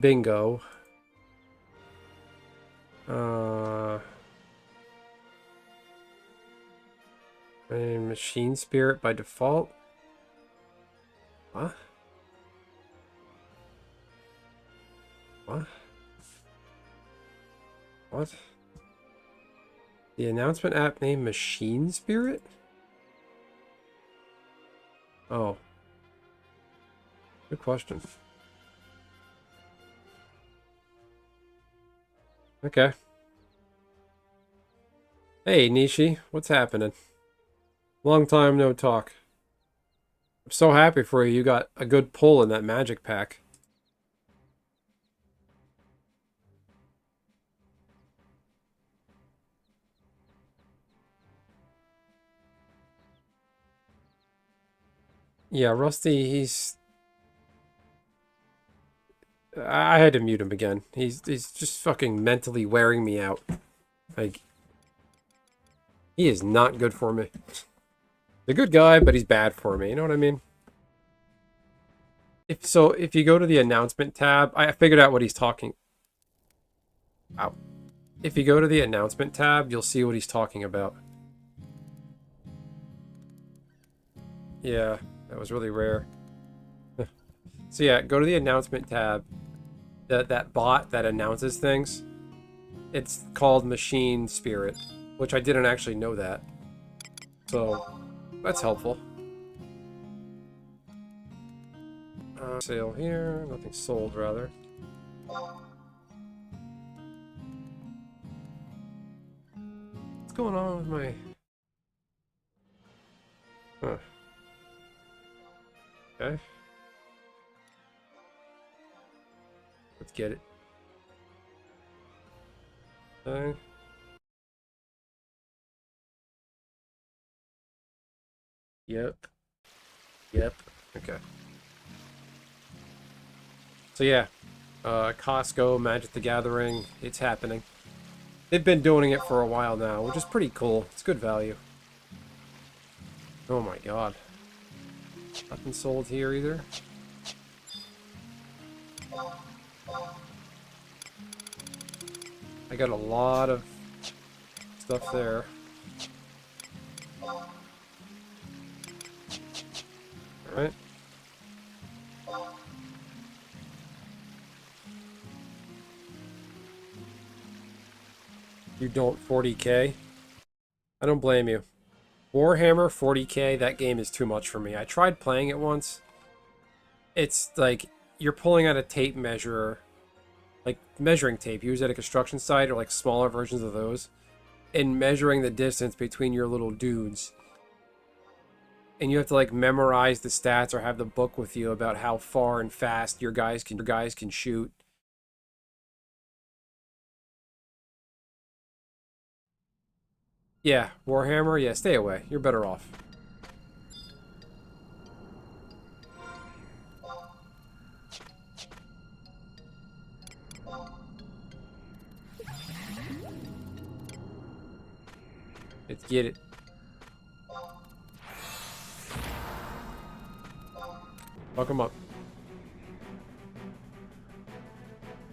Bingo. And machine spirit by default. What? What? What? The announcement app named Machine Spirit? Oh. Good question. Okay. Hey, Nishi. What's happening? Long time no talk. I'm so happy for you. You got a good pull in that magic pack. Yeah, Rusty, I had to mute him again. He's just fucking mentally wearing me out. Like, he is not good for me. He's a good guy, but he's bad for me. You know what I mean? If you go to the announcement tab, I figured out what he's talking. Wow. If you go to the announcement tab, you'll see what he's talking about. Yeah, that was really rare. So yeah, go to the announcement tab. That bot that announces things, it's called Machine Spirit, which I didn't actually know that. So that's helpful. Sale here, nothing sold rather. What's going on with my... Huh. Okay. Let's get it. Okay. Yep. Yep. Okay. So yeah, Costco, Magic the Gathering, it's happening. They've been doing it for a while now, which is pretty cool. It's good value. Oh my god. Nothing sold here either. I got a lot of stuff there. Alright. You don't 40k? I don't blame you. Warhammer 40k, that game is too much for me. I tried playing it once. It's like, you're pulling out a tape measure, like measuring tape used at a construction site or like smaller versions of those, and measuring the distance between your little dudes. And you have to like memorize the stats or have the book with you about how far and fast your guys can shoot. Yeah, Warhammer, yeah, stay away. You're better off. Let's get it. Fuck him up.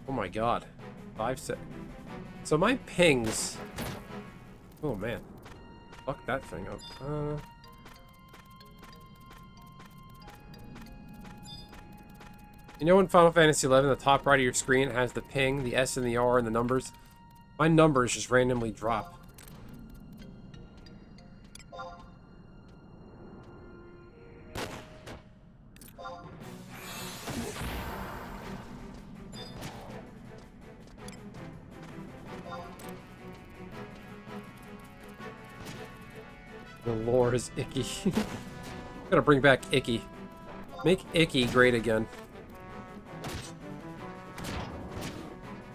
Oh my god. 5 sec. So my pings... Oh man. Fuck that thing up. You know in Final Fantasy XI, the top right of your screen has the ping, the S and the R and the numbers? My numbers just randomly drop. The lore is icky. Gotta bring back icky. Make icky great again.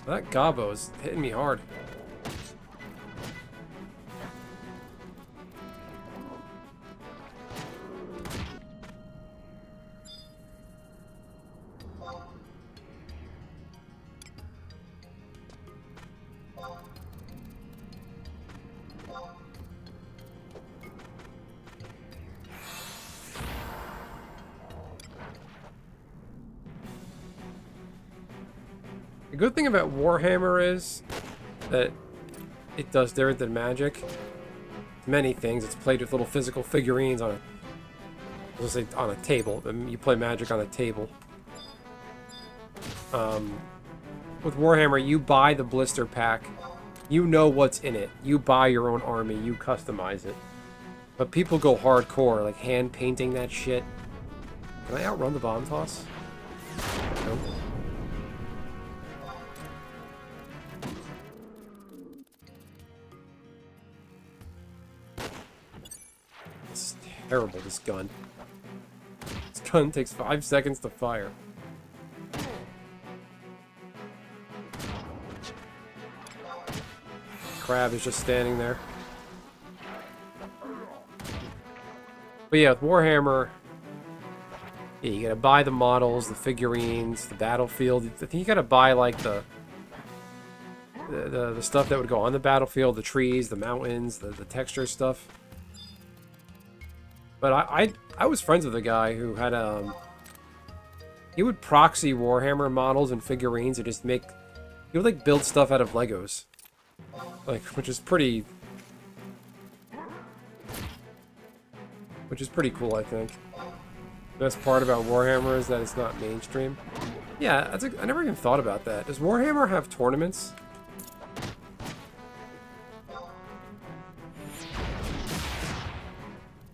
That Gobbo's hitting me hard. The good thing about Warhammer is that it does different than Magic. Many things. It's played with little physical figurines on a, let's say, on a table. You play Magic on a table. With Warhammer, you buy the blister pack. You know what's in it. You buy your own army. You customize it. But people go hardcore, like hand painting that shit. Can I outrun the bomb toss? Nope. This is terrible, this gun. This gun takes 5 seconds to fire. Crab is just standing there. But yeah, with Warhammer, yeah, you gotta buy the models, the figurines, the battlefield. I think you gotta buy like the stuff that would go on the battlefield, the trees, the mountains, the texture stuff. But I was friends with a guy who had he would proxy Warhammer models and figurines and just make, he would like build stuff out of Legos, like which is pretty cool, I think. The best part about Warhammer is that it's not mainstream. Yeah, I never even thought about that. Does Warhammer have tournaments?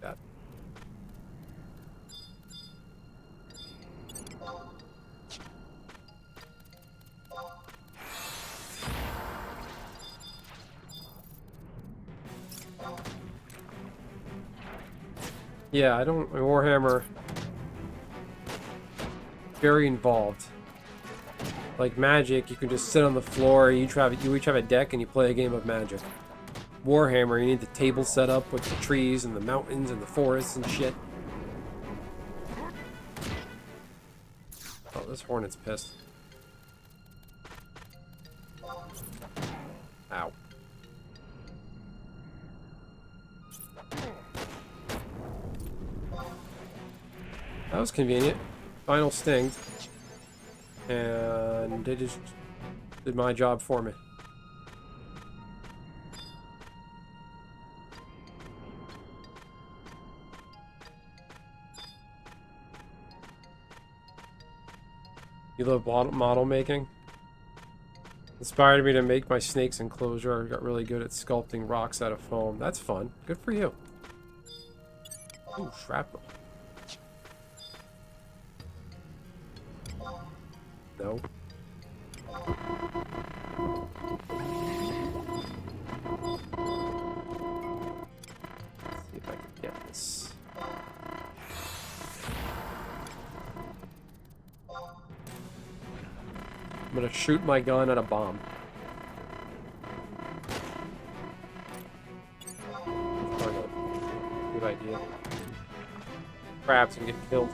Yeah. Yeah, I don't... Warhammer... very involved. Like Magic, you can just sit on the floor, you each have a deck and you play a game of Magic. Warhammer, you need the table set up with the trees and the mountains and the forests and shit. Oh, this hornet's pissed. Ow. That was convenient. Final sting. And they just did my job for me. You love model making? Inspired me to make my snake's enclosure. I got really good at sculpting rocks out of foam. That's fun. Good for you. Ooh, shrapnel. No. Let's see if I can get this. I'm gonna shoot my gun at a bomb. Good idea. Crabs can get killed.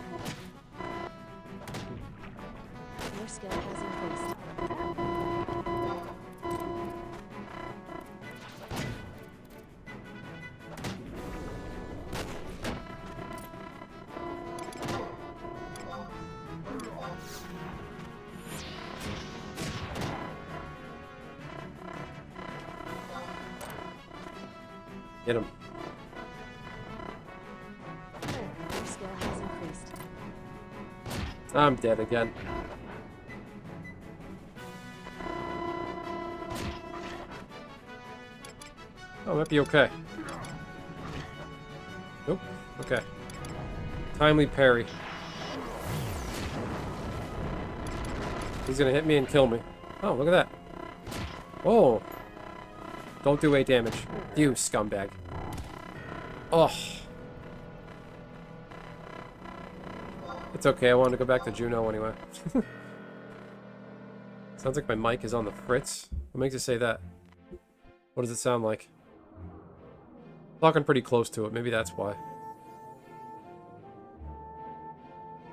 Your skill has increased. Get him. Your skill has increased. I'm dead again. Oh, might be okay. Nope. Okay. Timely parry. He's gonna hit me and kill me. Oh, look at that. Whoa. Don't do 8 damage. You scumbag. Oh. It's okay, I wanted to go back to Juno anyway. Sounds like my mic is on the fritz. What makes it say that? What does it sound like? Talking pretty close to it, maybe that's why.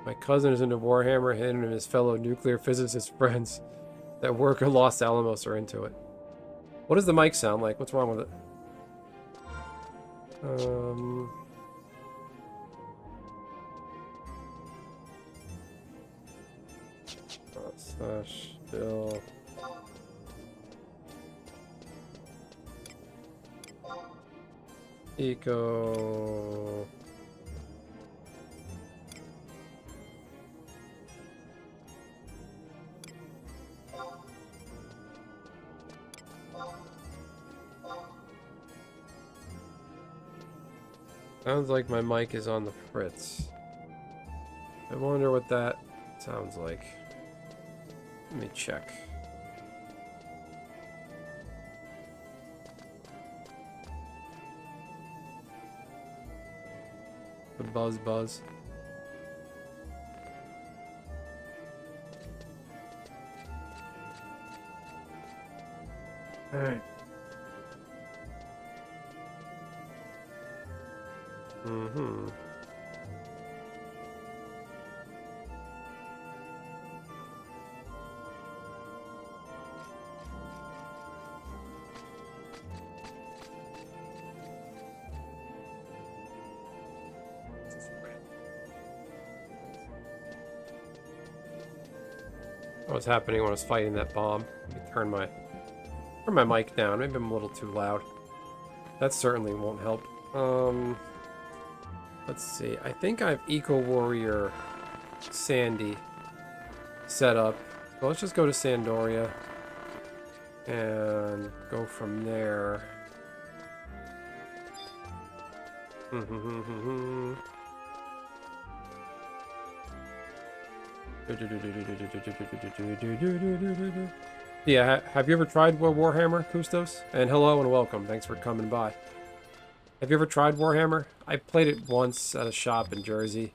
My cousin is into Warhammer, him and his fellow nuclear physicist friends that work at Los Alamos are into it. What does the mic sound like? What's wrong with it? Slash still Eco. Sounds like my mic is on the fritz. I wonder what that sounds like. Let me check. The buzz. Alright. Mm-hmm. What's happening when I was fighting that bomb? Let me turn my mic down. Maybe I'm a little too loud. That certainly won't help. Let's see. I think I have Eco Warrior Sandy set up. So let's just go to Sandoria and go from there. Yeah, have you ever tried Warhammer, Kustos? And hello and welcome. Thanks for coming by. Have you ever tried Warhammer? I played it once at a shop in Jersey.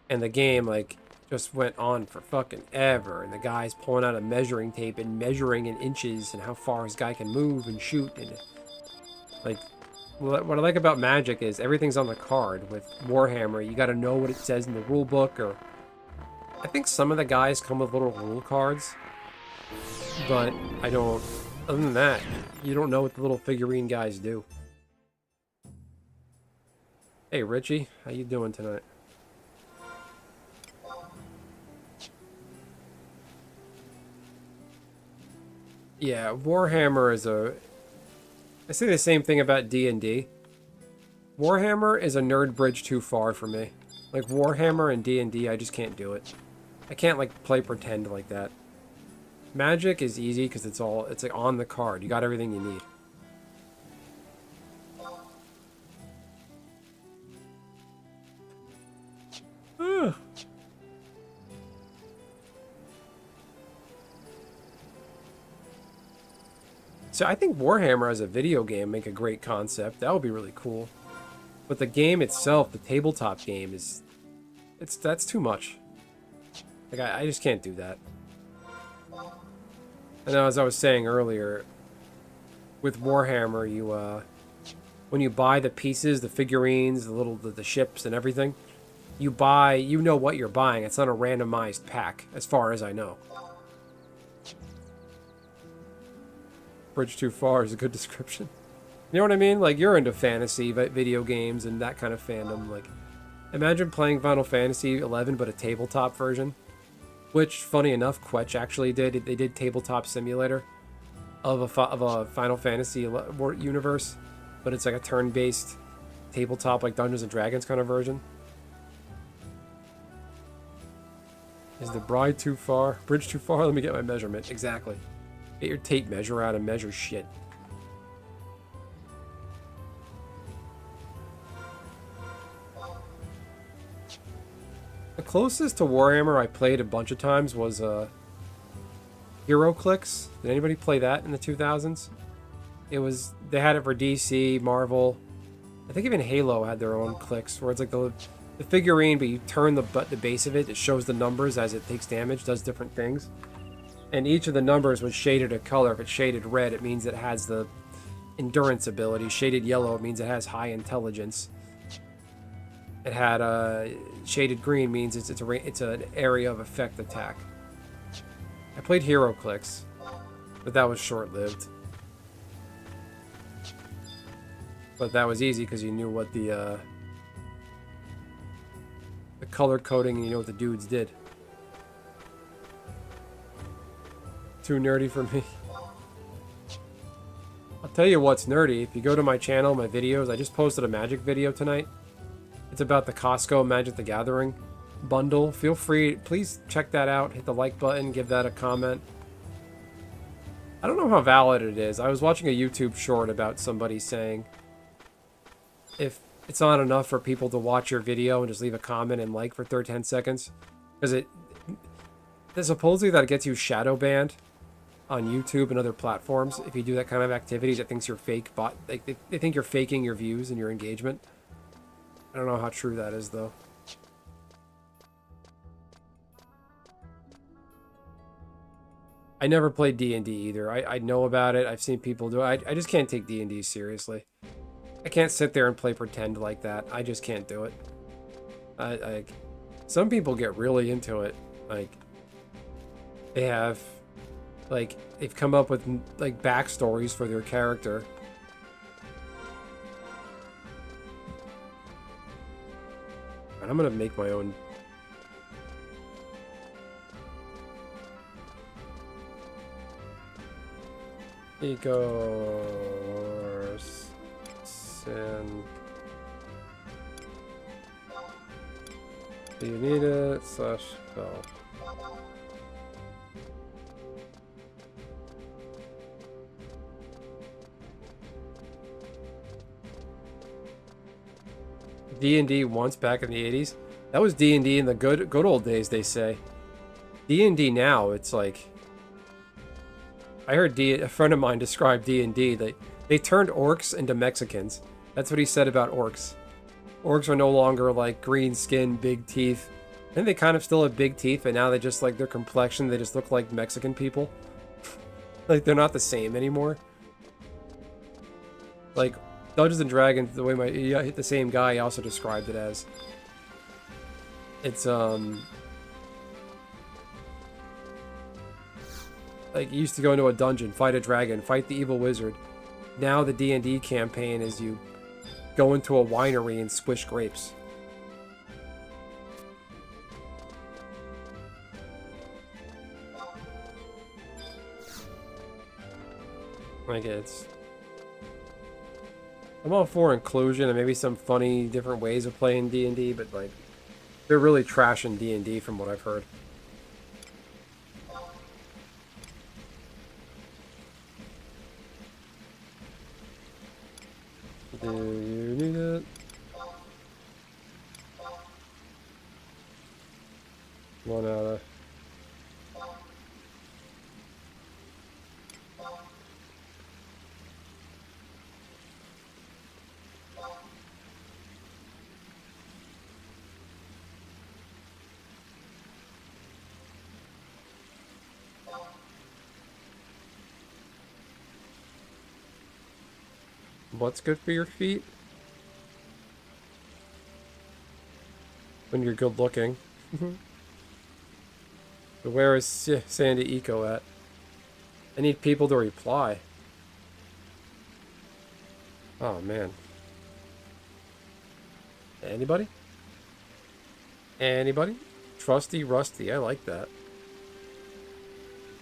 And the game, like, just went on for fucking ever. And the guy's pulling out a measuring tape and measuring in inches and how far his guy can move and shoot. And, like, what I like about Magic is everything's on the card. With Warhammer, you gotta know what it says in the rule book, or I think some of the guys come with little rule cards, but I don't. Other than that, you don't know what the little figurine guys do. Hey, Richie, how you doing tonight? Yeah, Warhammer is a. I say the same thing about D&D. Warhammer is a nerd bridge too far for me. Like Warhammer and D&D, I just can't do it. I can't like play pretend like that. Magic is easy because it's like on the card. You got everything you need. So I think Warhammer as a video game make a great concept. That would be really cool. But the game itself, the tabletop game, that's too much. Like I just can't do that. I know, as I was saying earlier, with Warhammer, you when you buy the pieces, the figurines, the ships and everything, you know what you're buying. It's not a randomized pack, as far as I know. Bridge too far is a good description. You know what I mean? Like, you're into fantasy video games and that kind of fandom. Like, imagine playing Final Fantasy 11, but a tabletop version. Which, funny enough, Quetch actually did. They did tabletop simulator of a Final Fantasy universe, but it's like a turn-based tabletop, like Dungeons and Dragons kind of version. Is the bride too far? Bridge too far? Let me get my measurement. Exactly. Get your tape measure out and measure shit. The closest to Warhammer I played a bunch of times was Hero Clicks. Did anybody play that in the 2000s? They had it for DC, Marvel. I think even Halo had their own clicks, where it's like the figurine, but you turn the base of it. It shows the numbers as it takes damage, does different things. And each of the numbers was shaded a color. If it's shaded red, it means it has the endurance ability. Shaded yellow, it means it has high intelligence. It had shaded green, means it's an area of effect attack. I played Hero Clicks, but that was short-lived. But that was easy because you knew what the color coding, and you know what the dudes did. Too nerdy for me. I'll tell you what's nerdy. If you go to my channel, my videos, I just posted a Magic video tonight. It's about the Costco Magic the Gathering bundle. Feel free, please check that out. Hit the like button, give that a comment. I don't know how valid it is. I was watching a YouTube short about somebody saying if it's not enough for people to watch your video and just leave a comment and like for 10 seconds, because supposedly that gets you shadow banned on YouTube and other platforms if you do that kind of activities. It thinks you're fake bot, like they think you're faking your views and your engagement. I don't know how true that is though. I never played D&D either. I know about it. I've seen people do it. I just can't take D&D seriously. I can't sit there and play pretend like that. I just can't do it. Some people get really into it. Like, they have, like, they've come up with, like, backstories for their character. And I'm gonna make my own. Ego's sin. Do you need it? Slash spell. D&D once back in the 80s. That was D&D in the good old days, they say. D&D now, it's like, I heard a friend of mine describe D&D. They turned orcs into Mexicans. That's what he said about orcs. Orcs are no longer like green skin, big teeth. I think they kind of still have big teeth, but now they just like their complexion, they just look like Mexican people. Like they're not the same anymore. Like Dungeons and Dragons, the way the same guy also described it as. It's like you used to go into a dungeon, fight a dragon, fight the evil wizard. Now the D&D campaign is you go into a winery and squish grapes. Like I'm all for inclusion and maybe some funny different ways of playing D&D, but like they're really trashing D&D from what I've heard. Do you need it? One out of. What's good for your feet? When you're good looking. But where is Sandy Eco at? I need people to reply. Oh man. Anybody? Anybody? Trusty Rusty, I like that.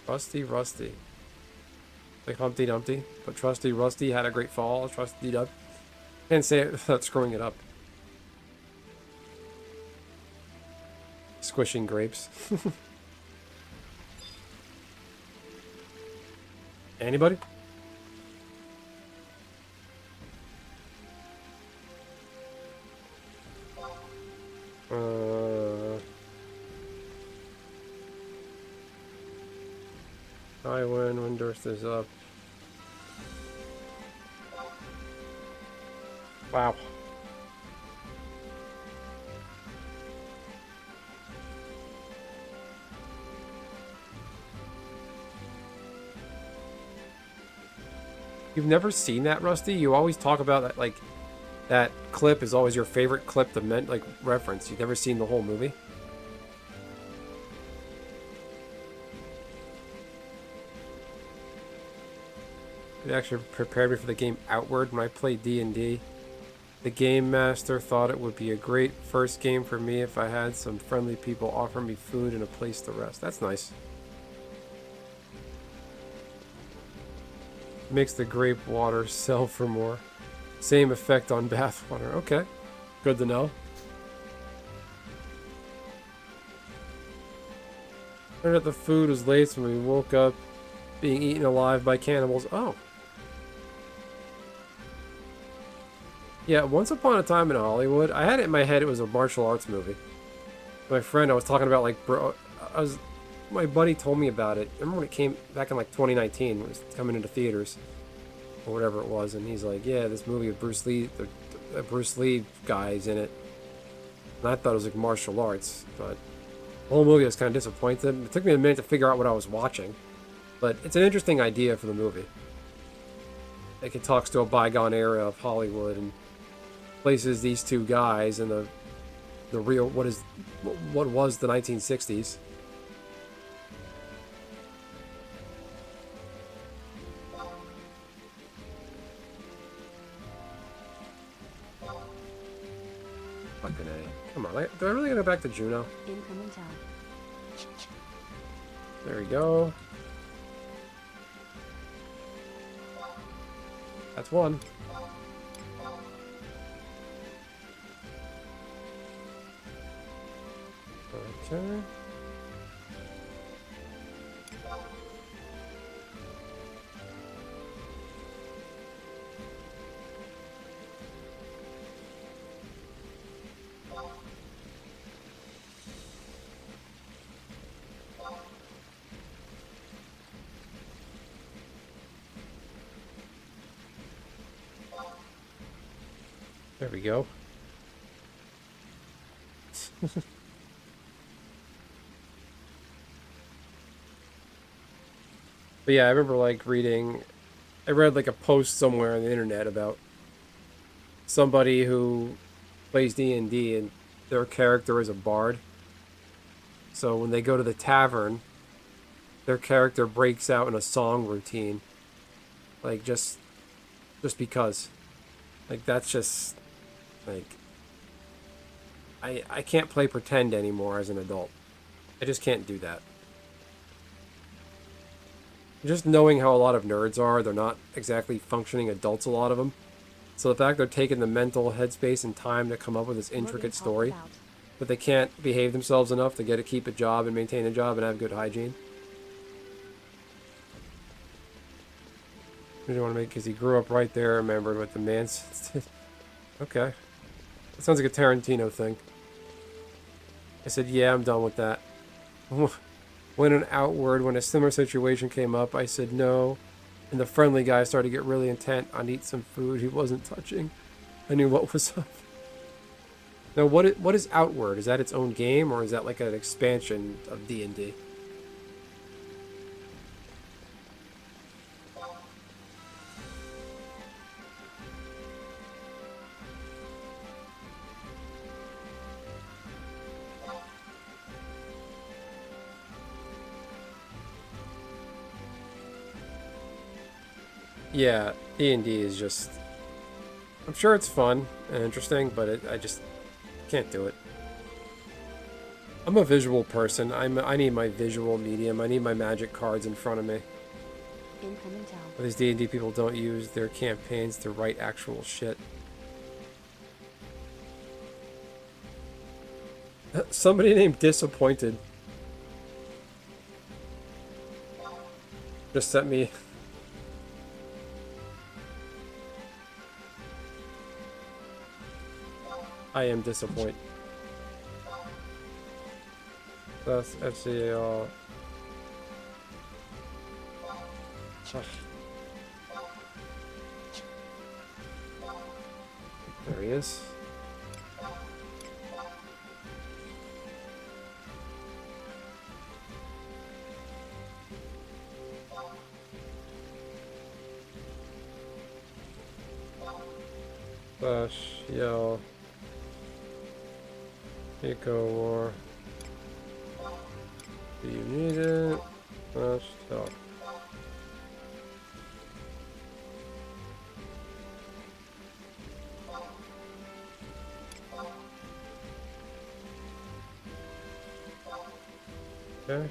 Trusty Rusty. Like Humpty Dumpty, but Trusty Rusty had a great fall. Trusty Dub. Can't say it without screwing it up. Squishing grapes. Anybody? I win when Durst is up. Wow. You've never seen that, Rusty? You always talk about that, like, that clip is always your favorite clip to like reference. You've never seen the whole movie? It actually prepared me for the game Outward when I played D&D. The game master thought it would be a great first game for me if I had some friendly people offer me food and a place to rest. That's nice. Makes the grape water sell for more. Same effect on bath water. Okay. Good to know. Learned that the food was laced when we woke up being eaten alive by cannibals. Oh. Yeah, Once Upon a Time in Hollywood. I had it in my head it was a martial arts movie. My friend, I was talking about, like, bro, my buddy told me about it. Remember when it came back in, like, 2019, when it was coming into theaters, or whatever it was, and he's like, yeah, this movie with Bruce Lee, the Bruce Lee guy's in it. And I thought it was, like, martial arts, but the whole movie I was kind of disappointed. It took me a minute to figure out what I was watching, but it's an interesting idea for the movie. Like, it talks to a bygone era of Hollywood and places these two guys in the real what was the 1960s. Fucking A. Come on, do I really gotta go back to Juno? Incoming town. There we go. That's one. Okay. There we go. But yeah, I remember like I read like a post somewhere on the internet about somebody who plays D&D and their character is a bard. So when they go to the tavern, their character breaks out in a song routine. Like just because. Like that's just like I can't play pretend anymore as an adult. I just can't do that. Just knowing how a lot of nerds are, they're not exactly functioning adults, a lot of them. So the fact they're taking the mental headspace and time to come up with this intricate story, but they can't behave themselves enough to keep a job and maintain a job and have good hygiene. What do you want to make? Because he grew up right there, remembered what the man said. Okay. That sounds like a Tarantino thing. I said, yeah, I'm done with that. Went an outward when a similar situation came up. I said no, and the friendly guy started to get really intent on eat some food he wasn't touching. I knew what was up. Now, what is Outward? Is that its own game, or is that like an expansion of D&D? Yeah, D&D is just... I'm sure it's fun and interesting, but I just can't do it. I'm a visual person. I need my visual medium. I need my magic cards in front of me. Incoming town. But these D&D people don't use their campaigns to write actual shit. Somebody named Disappointed just sent me... I am disappointed. That's FCA. There he is. Yell. Eco War. Do you need it? Let's talk. Okay.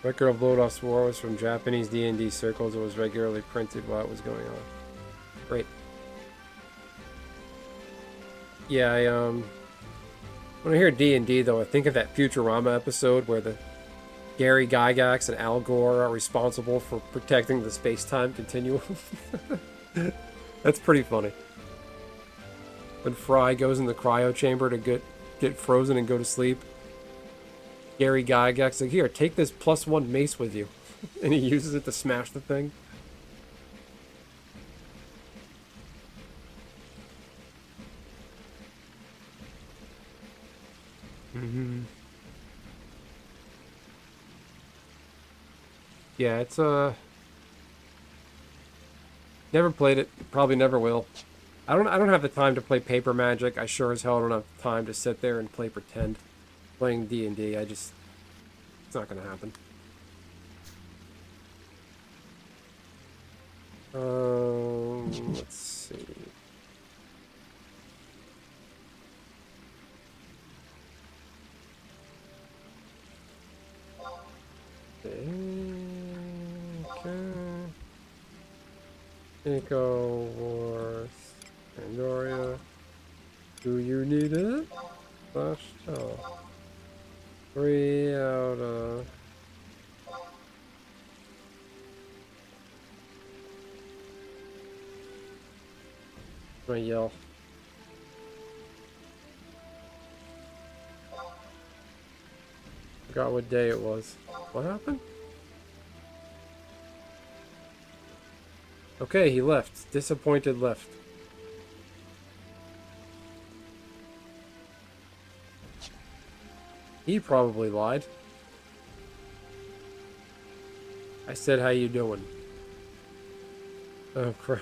Record of Lodoff's War was from Japanese D&D circles. It was regularly printed while it was going on. Great. Yeah, when I hear D&D, though, I think of that Futurama episode where the Gary Gygax and Al Gore are responsible for protecting the space-time continuum. That's pretty funny. When Fry goes in the cryo chamber to get frozen and go to sleep, Gary Gygax like, here, take this +1 mace with you. And he uses it to smash the thing. Yeah, it's never played it, probably never will. I don't have the time to play paper magic. I sure as hell don't have time to sit there and play pretend. Playing D&D, it's not gonna happen. Let's see. Eco Wars, Pandoria. Do you need it? Flash tell. 3 out of... I yell. Forgot what day it was. What happened? Okay, he left. Disappointed left. He probably lied. I said, how you doing? Oh, crap.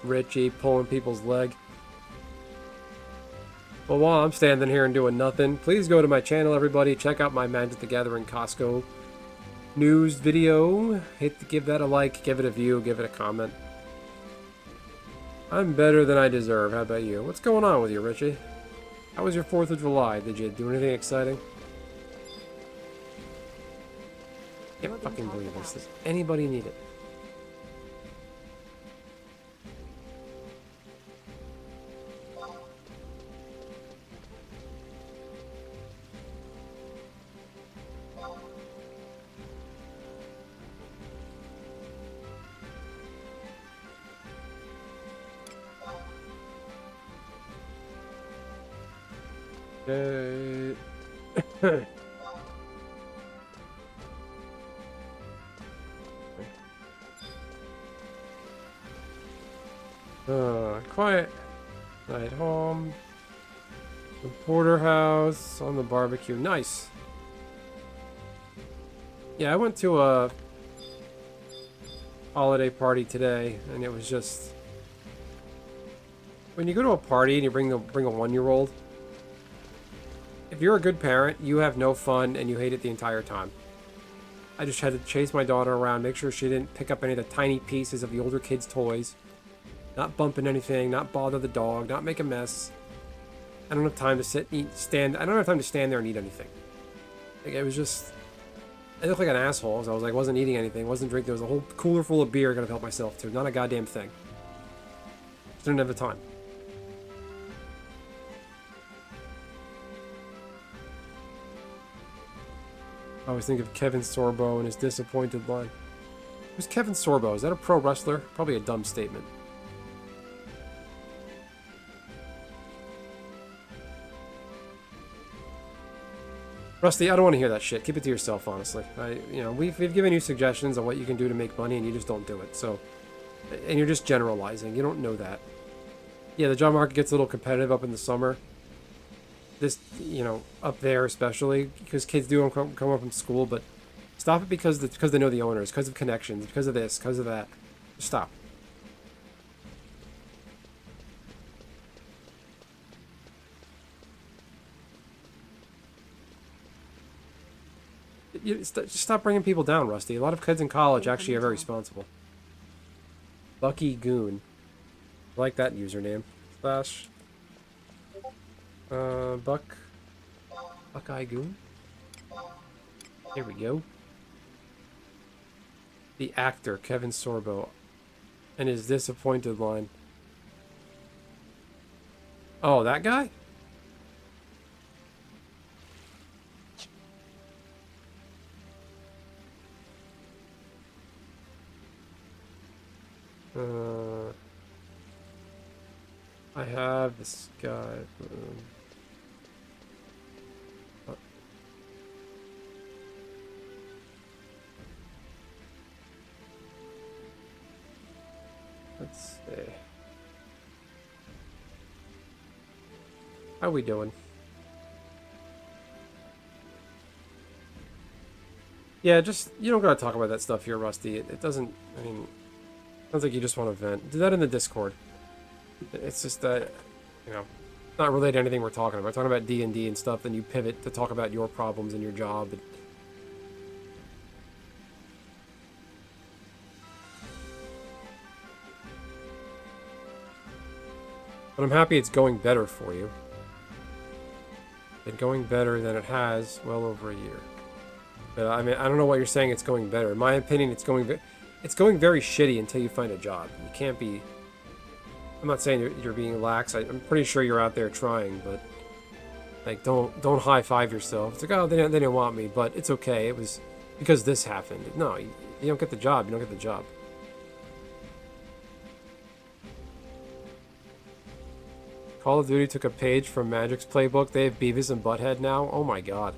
Richie pulling people's leg. Well, while I'm standing here and doing nothing, please go to my channel, everybody. Check out my Magic the Gathering Costco news video. Give that a like, give it a view, give it a comment. I'm better than I deserve. How about you? What's going on with you, Richie? How was your 4th of July? Did you do anything exciting? Can't fucking believe this. Does anybody need it? Quiet night home. The porterhouse on the barbecue. Nice. Yeah, I went to a holiday party today, and it was just when you go to a party and you bring a 1-year-old. If you're a good parent, you have no fun and you hate it the entire time. I just had to chase my daughter around, make sure she didn't pick up any of the tiny pieces of the older kids' toys. Not bumping anything, not bother the dog, not make a mess. I don't have time to sit, eat, stand. I don't have time to stand there and eat anything. Like, it was just... I looked like an asshole, so I was like, wasn't eating anything, wasn't drinking. There was a whole cooler full of beer I gotta help myself to. Not a goddamn thing. Just didn't have the time. I always think of Kevin Sorbo and his disappointed line. Who's Kevin Sorbo? Is that a pro wrestler? Probably a dumb statement. Rusty, I don't want to hear that shit. Keep it to yourself, honestly. We've given you suggestions on what you can do to make money, and you just don't do it. So, and you're just generalizing. You don't know that. Yeah, the job market gets a little competitive up in the summer. This, up there especially, because kids do come up from school, but stop it because they know the owners, because of connections, because of this, because of that. Just stop. Just stop bringing people down, Rusty. A lot of kids in college actually are very responsible. Bucky Goon. I like that username. Slash. Buckeye Goon. Here we go. The actor, Kevin Sorbo. And his disappointed line. Oh, that guy? I have this guy. Let's see. How we doing? Yeah, just, you don't gotta talk about that stuff here, Rusty. It doesn't, I mean, sounds like you just want to vent. Do that in the Discord. It's just that, you know, not related to anything we're talking about. We're talking about D&D and stuff, then you pivot to talk about your problems and your job. But I'm happy it's going better for you. It's going better than it has well over a year. But I mean, I don't know what you're saying it's going better. In my opinion, it's going very shitty until you find a job. You can't be... I'm not saying you're being lax. I'm pretty sure you're out there trying, but... Like, don't high-five yourself. It's like, oh, they didn't want me, but it's okay. It was because this happened. No, you don't get the job. You don't get the job. Call of Duty took a page from Magic's playbook. They have Beavis and Butthead now. Oh my god.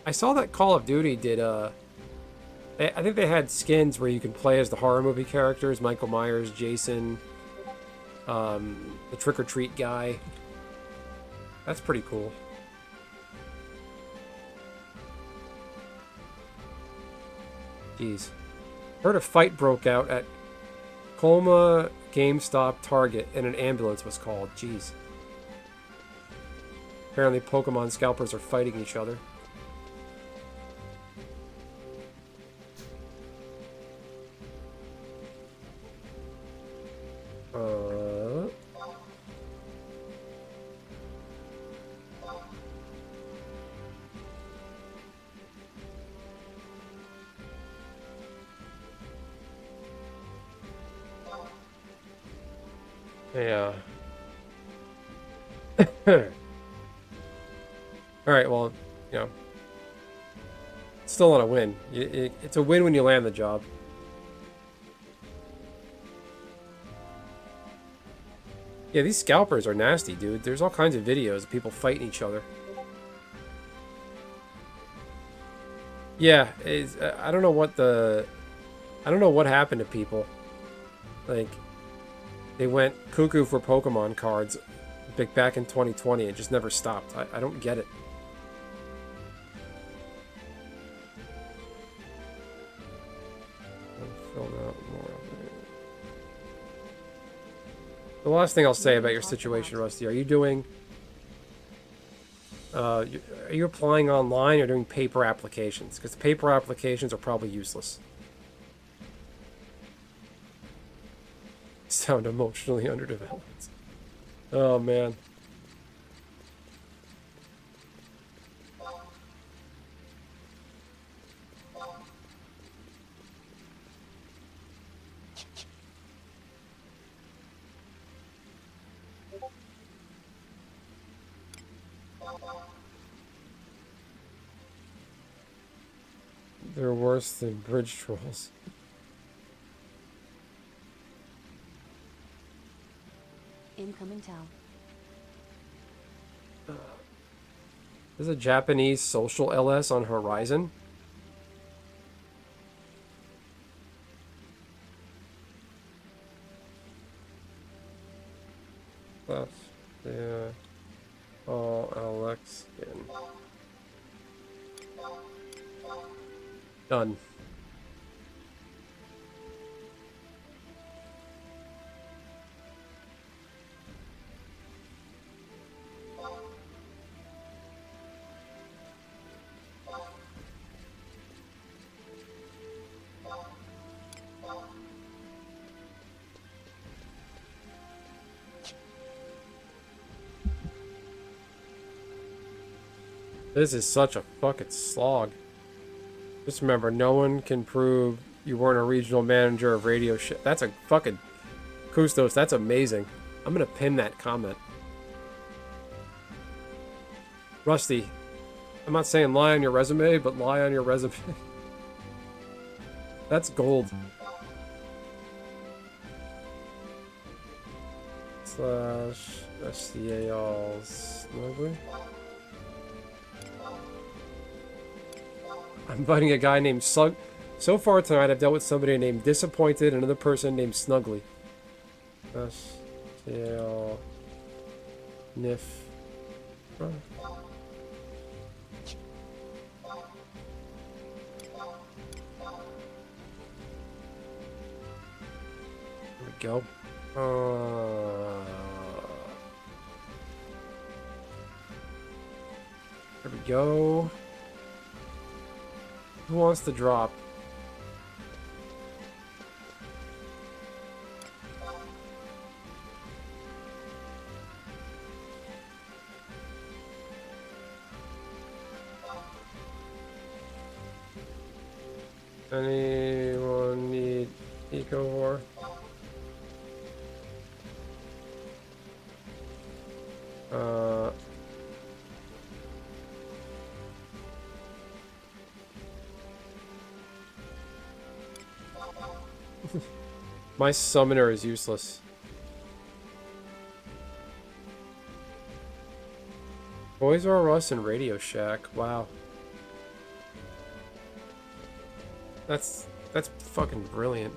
I saw that Call of Duty did, I think they had skins where you can play as the horror movie characters. Michael Myers, Jason, the trick-or-treat guy. That's pretty cool. Jeez. Heard a fight broke out at Colma GameStop Target and an ambulance was called. Jeez. Apparently Pokemon scalpers are fighting each other. Yeah. Alright, well, you know. It's still not a win. It's a win when you land the job. Yeah, these scalpers are nasty, dude. There's all kinds of videos of people fighting each other. Yeah, I don't know what happened to people. Like, they went cuckoo for Pokemon cards back in 2020. It just never stopped. I don't get it. The last thing I'll say about your situation, Rusty, are you doing... are you applying online or doing paper applications? Because paper applications are probably useless. Sound emotionally underdeveloped. Oh, man. They're worse than bridge trolls. Incoming town. There's a Japanese social LS on Horizon. That's the Alex skin. Done. This is such a fucking slog. Just remember, no one can prove you weren't a regional manager of radio shit. That's a fucking... Kustos, that's amazing. I'm gonna pin that comment. Rusty, I'm not saying lie on your resume, but lie on your resume. That's gold. Slash SCAL snugly. I'm fighting a guy named Slug. So far tonight, I've dealt with somebody named Disappointed and another person named Snugly. SCAL Nif. Oh. There we go. There we go. Who wants to drop? Anyone need eco war? My summoner is useless. Toys R Us and Radio Shack. Wow. That's fucking brilliant.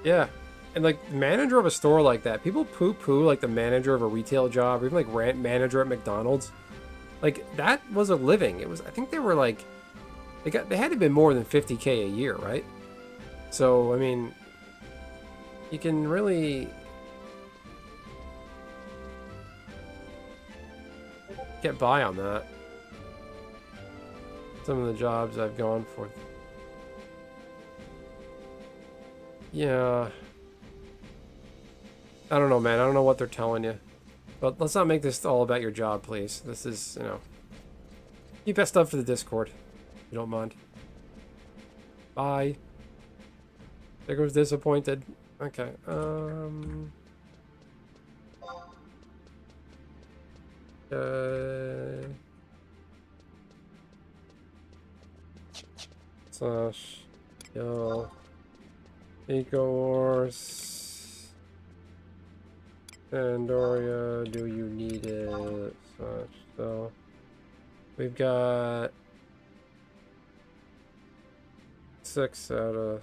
Yeah. And like manager of a store like that, people poo-poo like the manager of a retail job, or even like manager at McDonald's. Like that was a living. It was, I think they were like, they had to have been more than 50K a year, right? So I mean, you can really get by on that. Some of the jobs I've gone for. Yeah. I don't know, man. I don't know what they're telling you. But let's not make this all about your job, please. This is, you know... Keep that stuff for the Discord, if you don't mind. Bye. There goes Disappointed. Okay, slash... Yo... Eco Wars... Pandoria, do you need it? Such, so... We've got... 6 out of...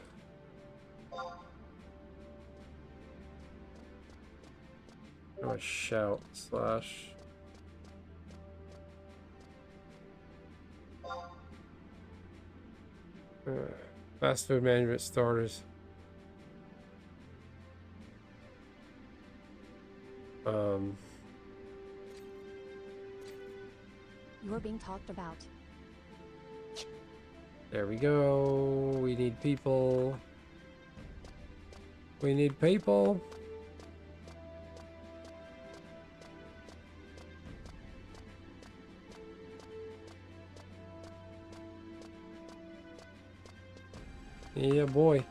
I'm gonna shout, slash... Fast food management starters. You're being talked about. There we go. We need people. We need people. Yeah, boy.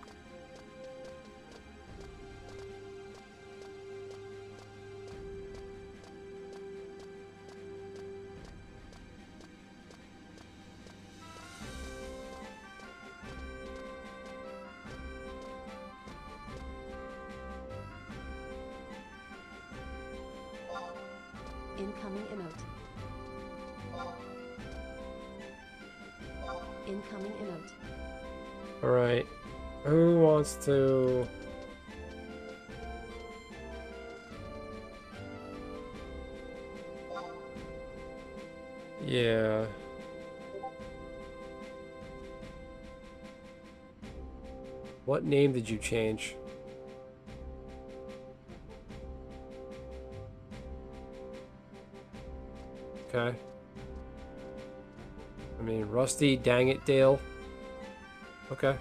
Incoming emote. Incoming emote. Alright. Who wants to... Yeah. What name did you change? Okay. I mean, Rusty, dang it, Dale. Okay.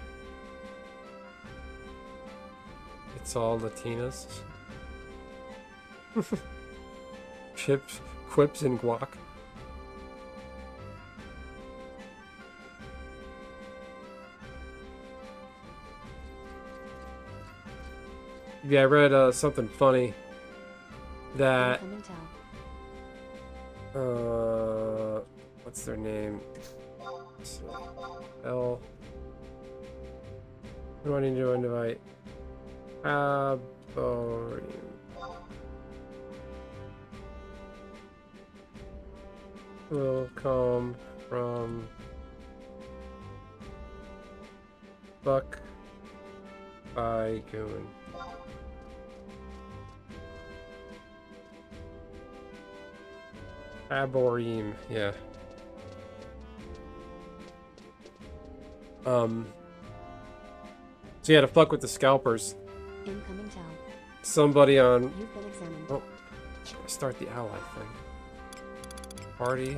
It's all Latinas. Chips, quips, and guac. Yeah, I read something funny that Incoming tell. what's their name? L. Who do I need to invite? Will come from Buck by Goon. Aborim, yeah. So yeah, to fuck with the scalpers. Incoming tell. Somebody on. You've been examined. Oh, start the ally thing. Party.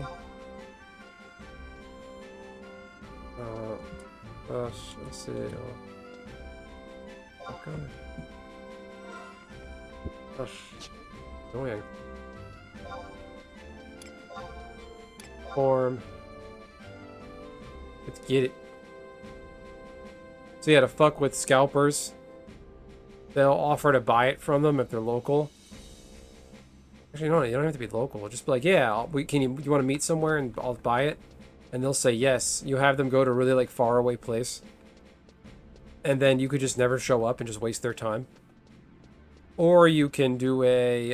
Let's see. Okay. Annoying. Form. Let's get it. So yeah, to fuck with scalpers, they'll offer to buy it from them if they're local. Actually, no, you don't have to be local. Just be like, yeah, you want to meet somewhere and I'll buy it? And they'll say yes. You have them go to a really like far away place. And then you could just never show up and just waste their time. Or you can do a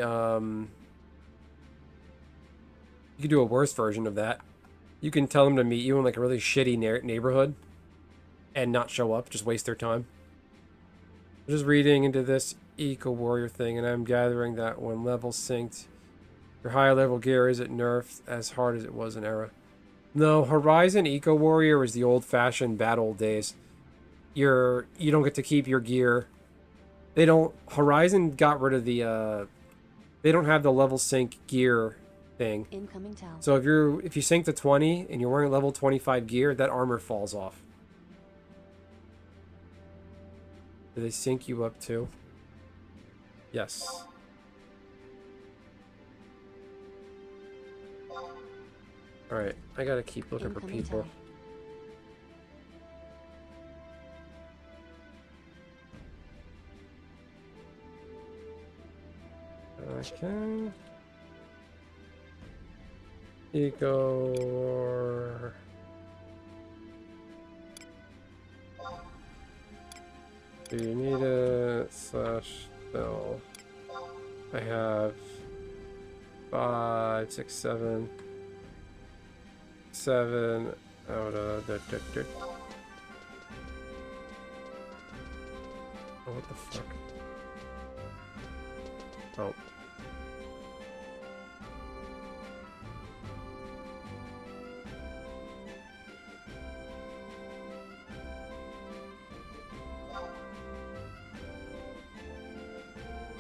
worse version of that. You can tell them to meet you in like a really shitty neighborhood and not show up, just waste their time. I'm just reading into this Eco Warrior thing, and I'm gathering that when level synced, your higher level gear isn't nerfed as hard as it was in Era. No, Horizon Eco Warrior is the old-fashioned bad old days. You don't get to keep your gear. Horizon got rid of the they don't have the level sync gear thing. Incoming tell. So if you sync to 20 and you're wearing level 25 gear, that armor falls off. Do they sync you up too? Yes. Alright, I gotta keep looking for Incoming people. Okay. Eco. Do you need a /spell? I have 5, 6, 7 out of the. Oh, what the fuck? Oh.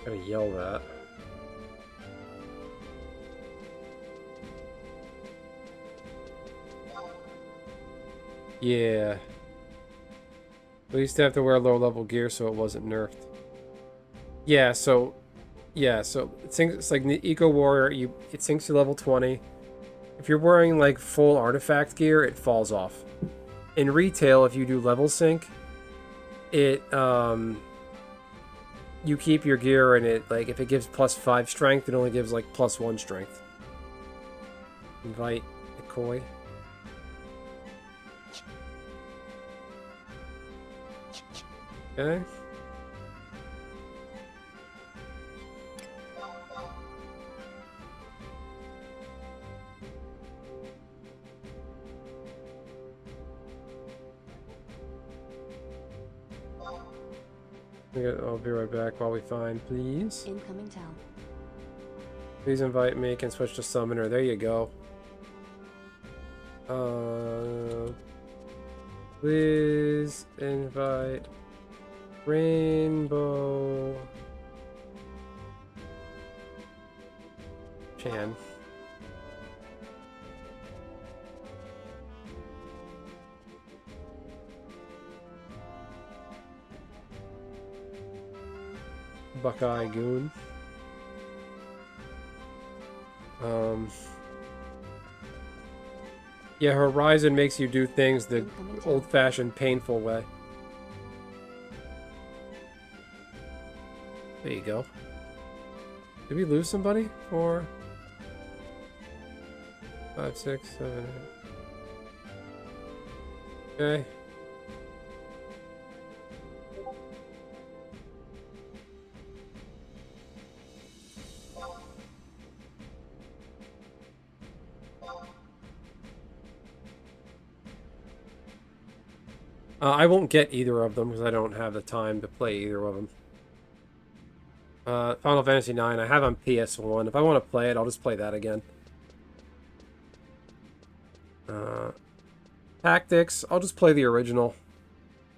Gotta yell that. Yeah. We used to have to wear low level gear so it wasn't nerfed. Yeah, so it's like the Eco Warrior, it sinks to level 20. If you're wearing like full artifact gear, it falls off. In retail, if you do level sync, it you keep your gear and it like if it gives +5 strength, it only gives like +1 strength. Invite Ikoi. Okay. I'll be right back while we find, please. Incoming tell. Please invite me, can switch to summoner. There you go. Please invite Rainbow Chan. Buckeye Goon. Yeah, Horizon makes you do things the Incoming town. old-fashioned, painful way. There you go. Did we lose somebody? 4, 5, 6, 7, 8. Okay. I won't get either of them because I don't have the time to play either of them. Final Fantasy IX, I have on PS1. If I want to play it, I'll just play that again. Tactics, I'll just play the original.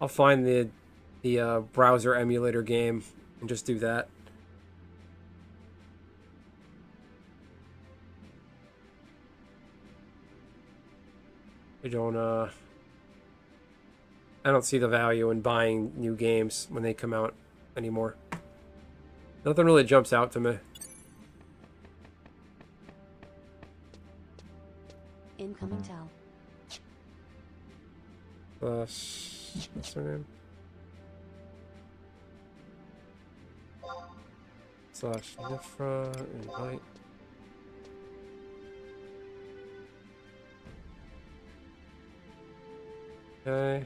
I'll find the browser emulator game and just do that. I don't see the value in buying new games when they come out anymore. Nothing really jumps out to me. Incoming town. What's her name? Slash Nifra, invite. Okay.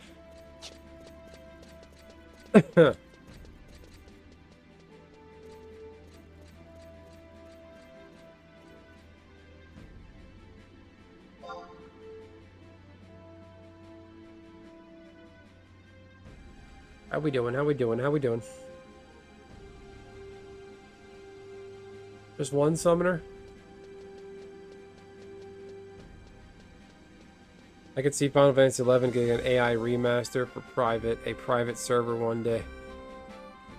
How we doing? How we doing? How we doing? Just one summoner? I could see Final Fantasy XI getting an AI remaster for a private server one day.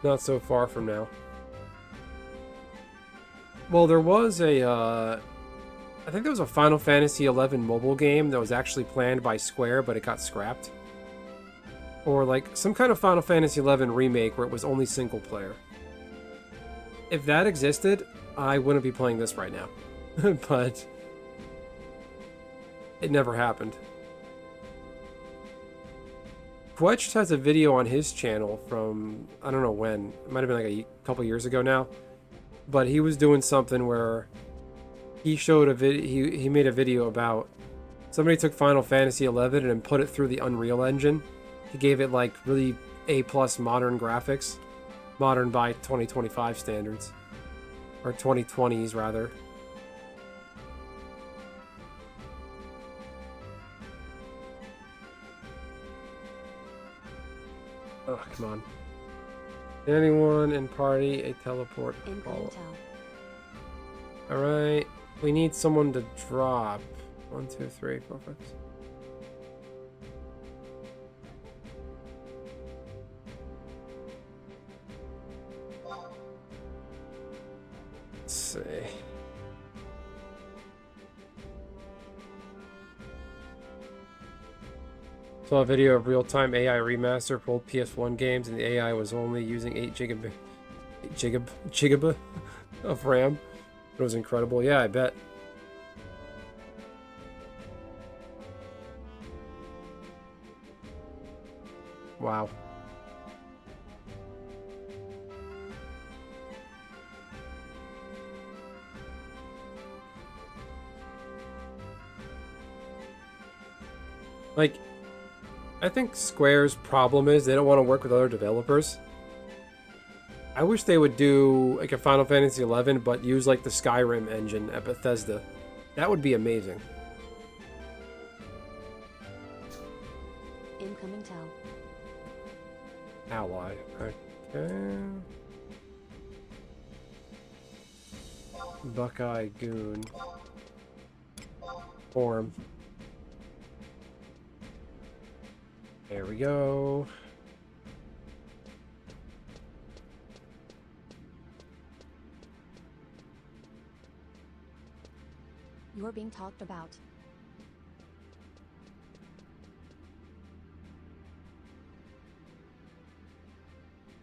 Not so far from now. Well, there was I think there was a Final Fantasy XI mobile game that was actually planned by Square, but it got scrapped. Or like some kind of Final Fantasy XI remake where it was only single player. If that existed, I wouldn't be playing this right now. But it never happened. Quetched has a video on his channel from, I don't know when, it might have been like a couple years ago now, but he was doing something where he showed he made a video about somebody took Final Fantasy XI and put it through the Unreal Engine. He gave it like really A+ modern graphics, modern by 2025 standards, or 2020s rather. Oh, come on. Anyone in party, a teleport. Incoming town. Alright. We need someone to drop. 1, 2, 3, perfect. Let's see. Saw a video of real-time AI remaster for old PS1 games, and the AI was only using 8 gigabit of RAM. It was incredible. Yeah, I bet. Wow. Like, I think Square's problem is they don't want to work with other developers. I wish they would do like a Final Fantasy XI, but use like the Skyrim engine at Bethesda. That would be amazing. Incoming town. Ally. Okay. Buckeye Goon. Form. There we go. You're being talked about.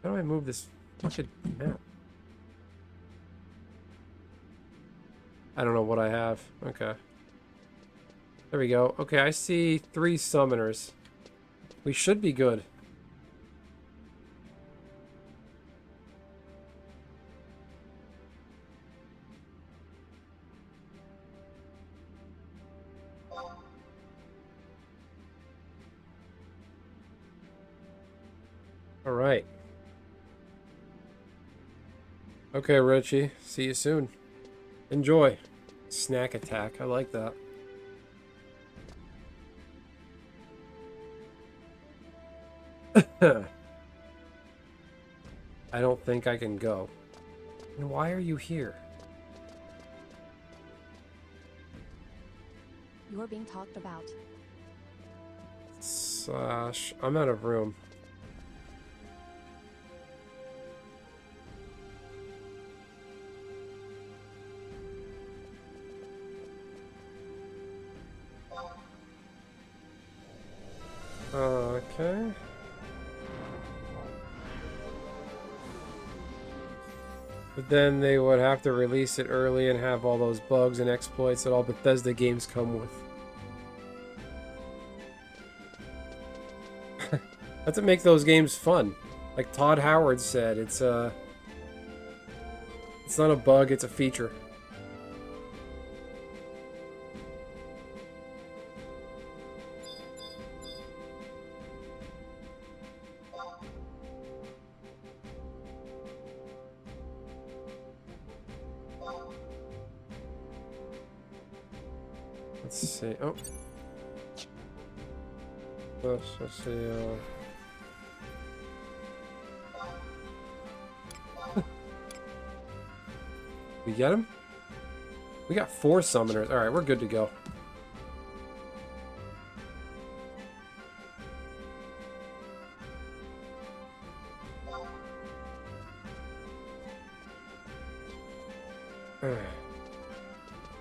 How do I move this fucking map? I don't know what I have. Okay. There we go. Okay, I see 3 summoners. We should be good. All right. Okay, Richie. See you soon. Enjoy. Snack attack. I like that. I don't think I can go. And why are you here? You're being talked about. Slash, I'm out of room. Okay. But then they would have to release it early and have all those bugs and exploits that all Bethesda games come with. That's what makes those games fun. Like Todd Howard said, it's not a bug, it's a feature. Let's see. Oh. Let's see. We get him? We got 4 summoners. Alright, we're good to go.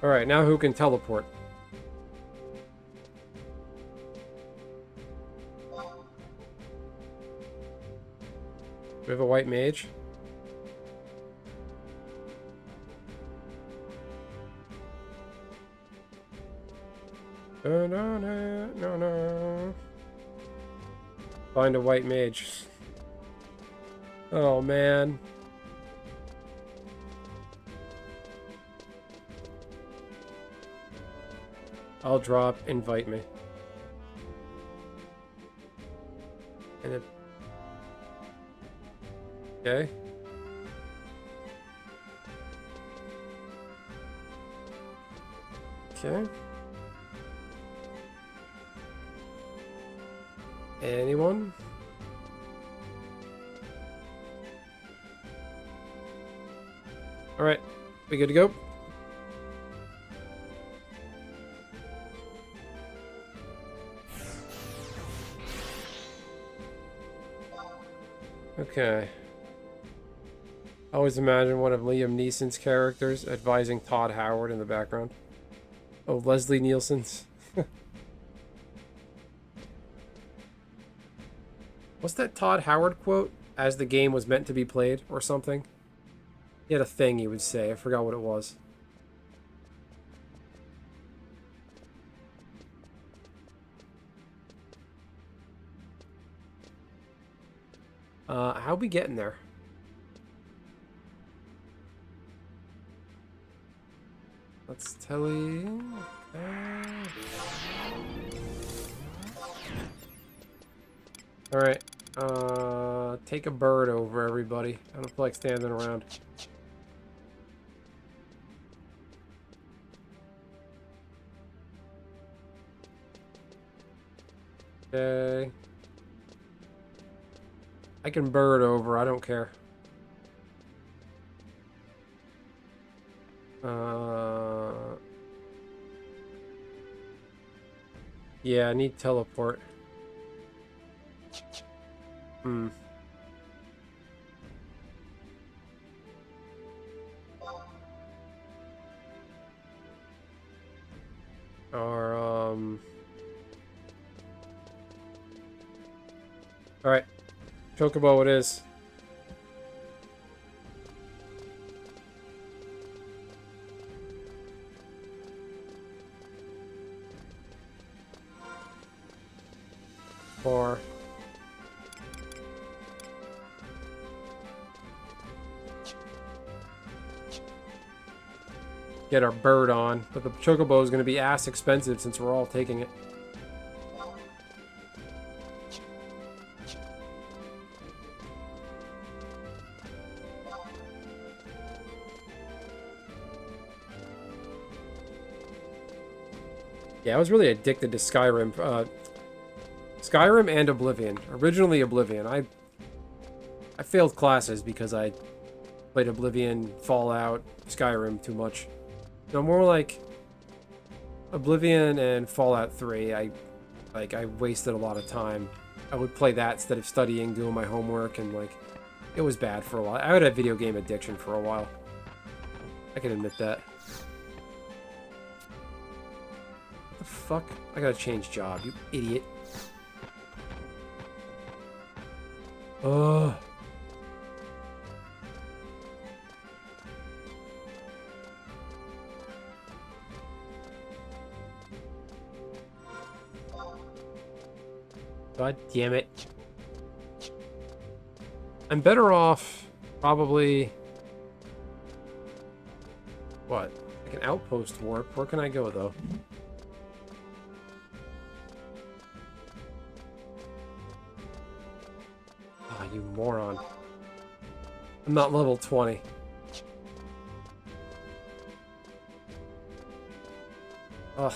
Alright, now who can teleport? We have a white mage. No. Find a white mage. Oh man. I'll drop, invite me. And it... Okay. Okay. Anyone? Alright, we good to go? Okay. I always imagine one of Liam Neeson's characters advising Todd Howard in the background. Oh, Leslie Nielsen's. What's that Todd Howard quote? As the game was meant to be played, or something? He had a thing he would say. I forgot what it was. How we getting there? Let's telly. Okay. Alright. Take a bird over, everybody. I don't feel like standing around. Okay. I can bird over, I don't care. Yeah, I need teleport. Or, Alright. Chocobo it is. Or get our bird on, but the chocobo is going to be ass expensive since we're all taking it. Yeah, I was really addicted to Skyrim. Skyrim and Oblivion. Originally Oblivion. I failed classes because I played Oblivion, Fallout, Skyrim too much. No, more like Oblivion and Fallout 3. I wasted a lot of time. I would play that instead of studying, doing my homework, and like it was bad for a while. I would have video game addiction for a while. I can admit that. What the fuck? I gotta change job, you idiot. Ugh. God damn it. I'm better off probably... What? Like an outpost warp. Where can I go, though? Ah, you moron. I'm not level 20. Ugh.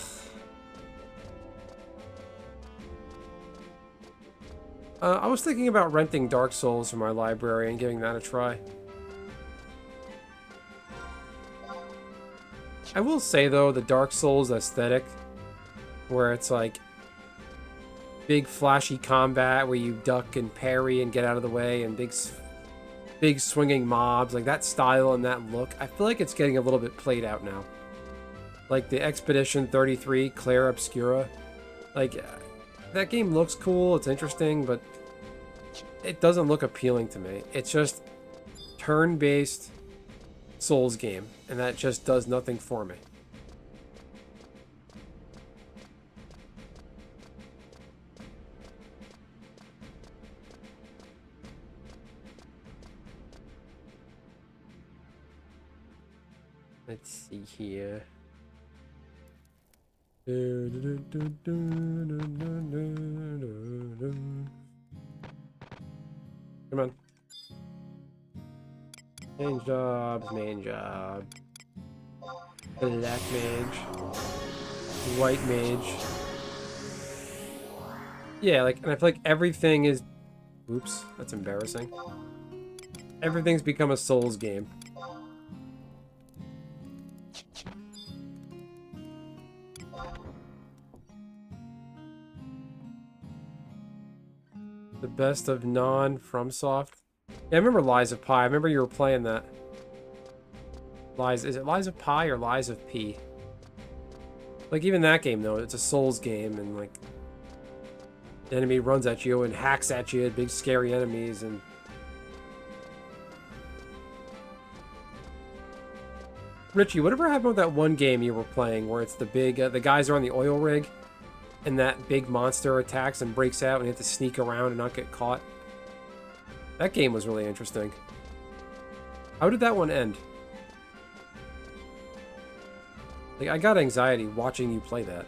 I was thinking about renting Dark Souls from my library and giving that a try. I will say, though, the Dark Souls aesthetic, where it's like big flashy combat where you duck and parry and get out of the way, and big swinging mobs, like that style and that look, I feel like it's getting a little bit played out now. Like the Expedition 33 Claire Obscura, like that game looks cool, it's interesting, but it doesn't look appealing to me. It's just turn-based Souls game, and that just does nothing for me. Let's see here. Come on. Main jobs, main job. Black mage. White mage. Yeah, like, and I feel like everything is... Oops, that's embarrassing. Everything's become a Souls game. The best of non-FromSoft. Yeah, I remember Lies of Pi. I remember you were playing that. Is it Lies of Pi or Lies of P? Like, even that game, though, it's a Souls game, and, like, the enemy runs at you and hacks at you, big scary enemies, and... Richie, whatever happened with that one game you were playing where it's the big, the guys are on the oil rig, and that big monster attacks and breaks out, and you have to sneak around and not get caught? That game was really interesting. How did that one end? Like, I got anxiety watching you play that.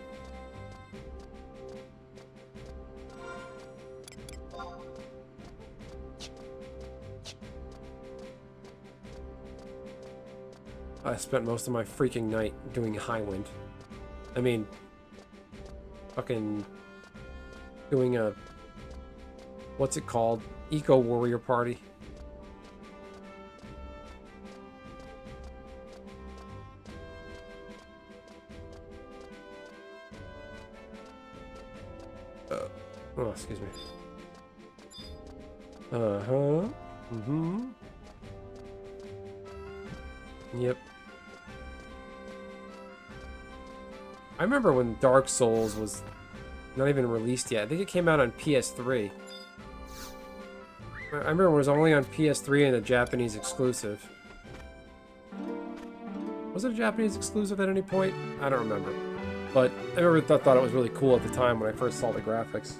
I spent most of my freaking night doing Highwind. I mean, fucking doing a... What's it called? Eco Warrior Party. Oh, excuse me. Uh-huh. Mm-hmm. Yep. I remember when Dark Souls was not even released yet. I think it came out on PS3. I remember it was only on PS3 and a Japanese exclusive. Was it a Japanese exclusive at any point? I don't remember. But I remember thought it was really cool at the time when I first saw the graphics.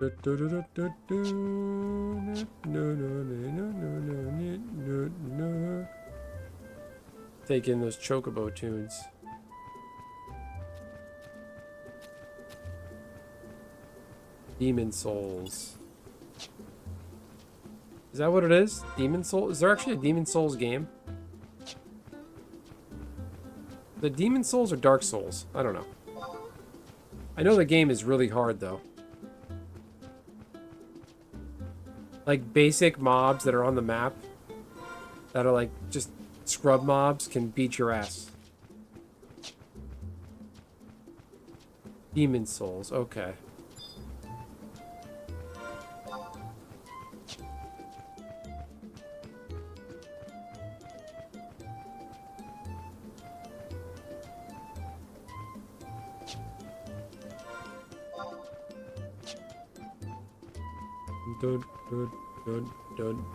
Take in those chocobo tunes. Demon Souls. Is that what it is? Demon Souls? Is there actually a Demon Souls game? The Demon Souls or Dark Souls? I don't know. I know the game is really hard though. Like basic mobs that are on the map that are like just scrub mobs can beat your ass. Demon Souls, okay. Dun, dun, dun, dun.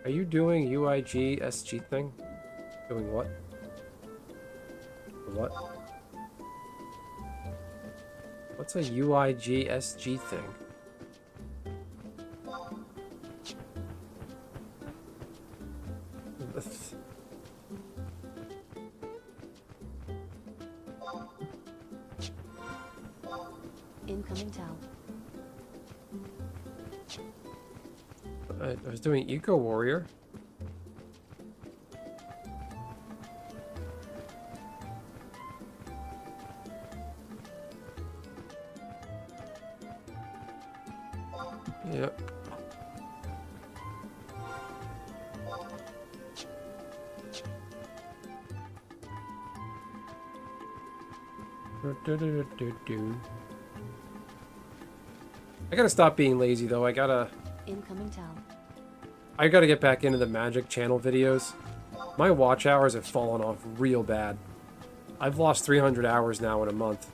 Are you doing UIG SG thing? Doing what? What? What's a UIG SG thing? Incoming tell. I was doing Eco Warrior. Yep. I gotta stop being lazy though. I gotta get back into the Magic channel videos. My watch hours have fallen off real bad. I've lost 300 hours now in a month.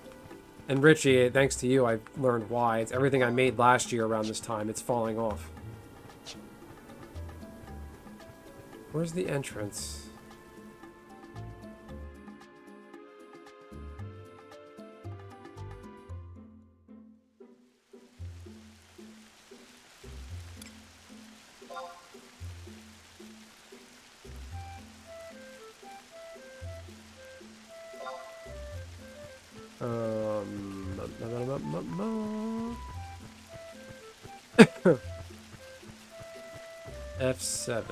And Richie, thanks to you, I've learned why. It's everything I made last year around this time. It's falling off. Where's the entrance? F7.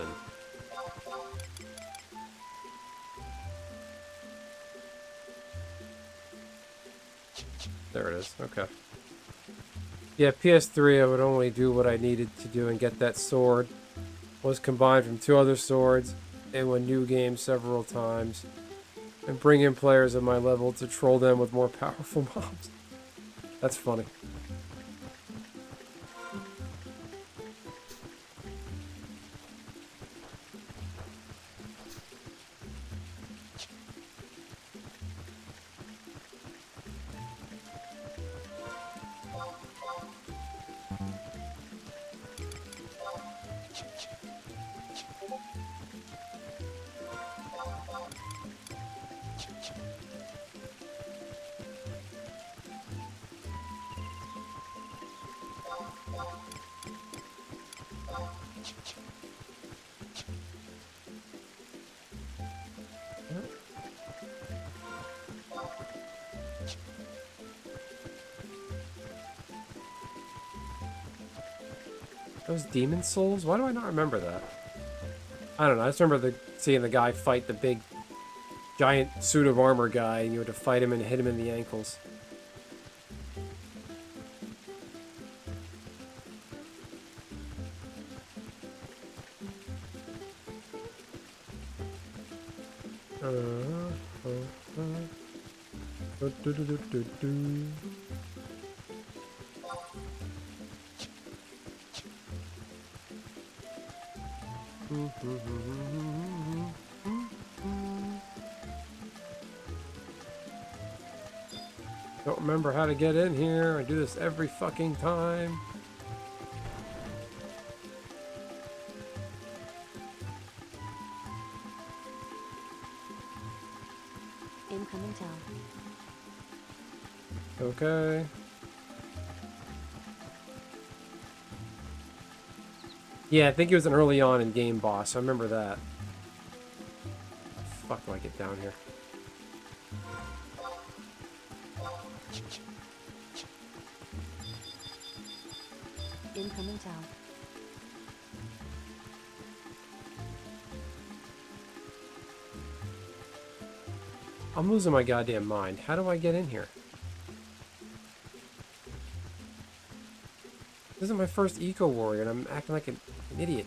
There it is. Okay. Yeah, PS3, I would only do what I needed to do and get that sword. Was combined from 2 other swords and win new games several times. And bring in players of my level to troll them with more powerful mobs. That's funny. Those Demon Souls? Why do I not remember that? I don't know. I just remember seeing the guy fight the big, giant suit of armor guy, and you had to fight him and hit him in the ankles. Don't remember how to get in here. I do this every fucking time. Incoming tell. Okay. Yeah, I think it was an early on in game boss. I remember that. Fuck do I get down here? Incoming tell. I'm losing my goddamn mind. How do I get in here? This is my first eco warrior and I'm acting like an idiot.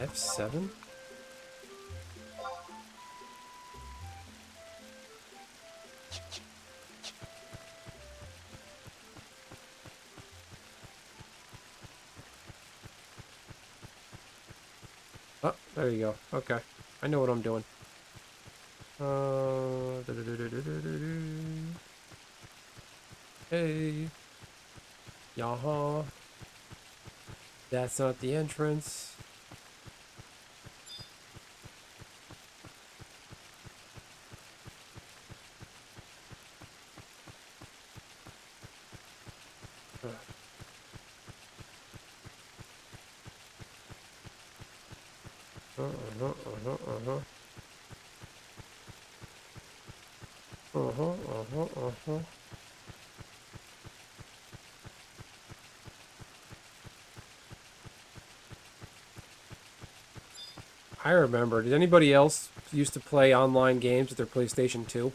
F7? Oh, there you go. Okay. I know what I'm doing. Hey. Yaha. That's not the entrance. I remember. Did anybody else used to play online games with their PlayStation 2?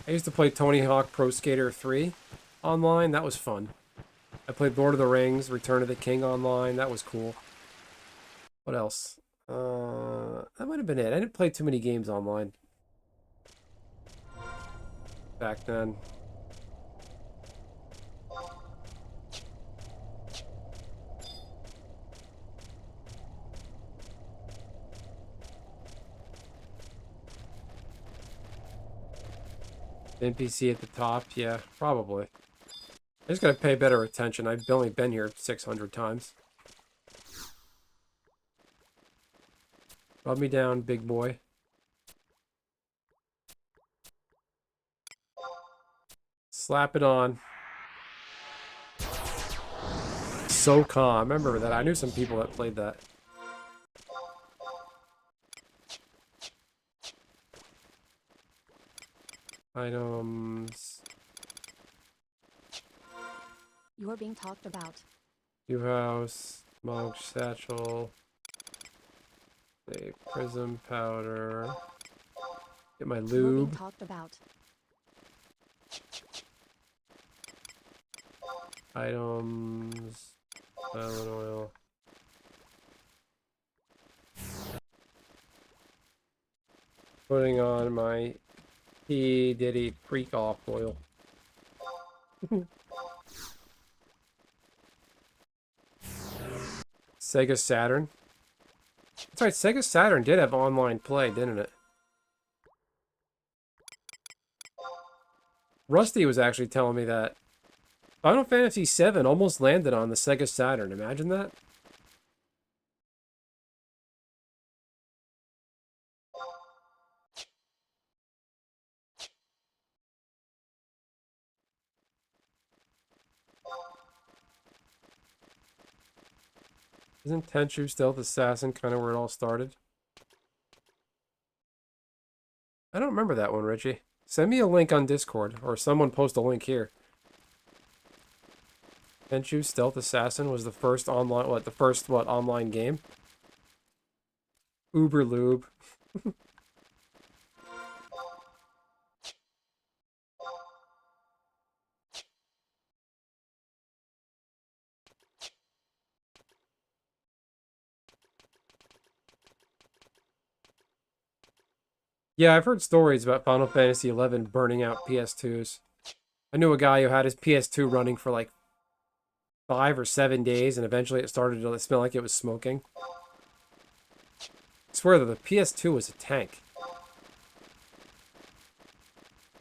I used to play Tony Hawk Pro Skater 3 online. That was fun. I played Lord of the Rings, Return of the King online. That was cool. What else? That might have been it. I didn't play too many games online back then. The NPC at the top, yeah, probably. I just gotta pay better attention. I've only been here 600 times. Rub me down, big boy. Slap it on. So calm. I remember that. I knew some people that played that. Items. You're being talked about. New house. Monk satchel. A prism powder. Get my You're being lube. talked about. Items. Island oil. Putting on my P. Diddy freak off oil. Sega Saturn. That's right, Sega Saturn did have online play, didn't it? Rusty was actually telling me that Final Fantasy VII almost landed on the Sega Saturn. Imagine that. Isn't Tenchu Stealth Assassin kind of where it all started? I don't remember that one, Richie. Send me a link on Discord, or someone post a link here. Tenchu Stealth Assassin was the first online, online game? Uber Lube. Yeah, I've heard stories about Final Fantasy XI burning out PS2s. I knew a guy who had his PS2 running for like 5 or 7 days, and eventually it started to smell like it was smoking. I swear that the PS2 was a tank.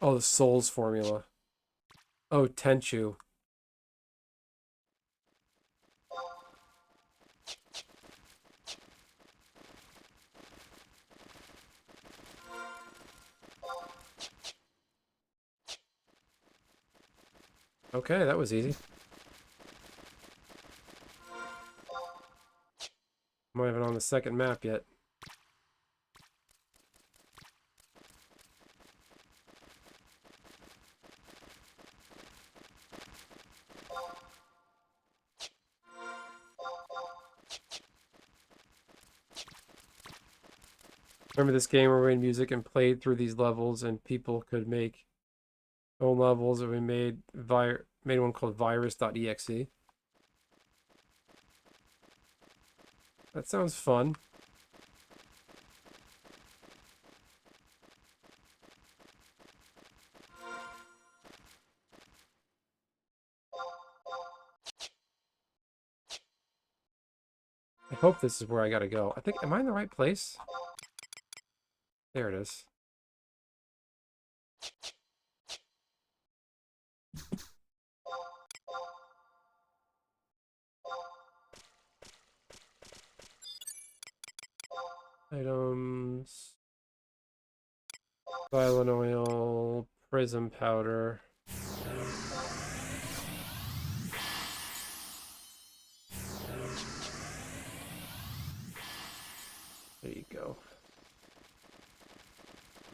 Oh, the Souls formula. Oh, Tenchu. Okay, that was easy. I'm not even on the second map yet. Remember this game where we made music and played through these levels and people could make own levels, and we made one called virus.exe. That sounds fun. I hope this is where I gotta go. I think, am I in the right place? There it is. Items. Violin oil, prism powder. There you go.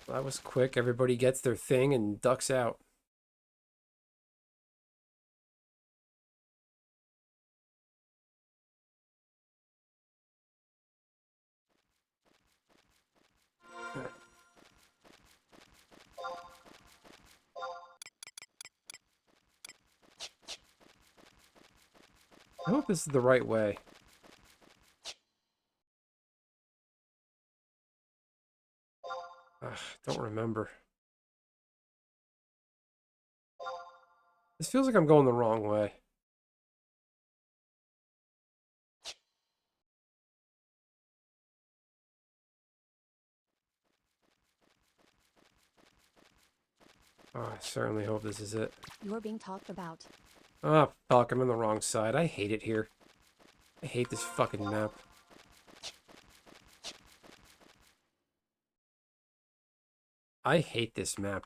That was quick. Everybody gets their thing and ducks out. I hope this is the right way. Ugh, don't remember. This feels like I'm going the wrong way. Oh, I certainly hope this is it. You're being talked about. Oh, fuck, I'm on the wrong side. I hate it here. I hate this fucking map. I hate this map.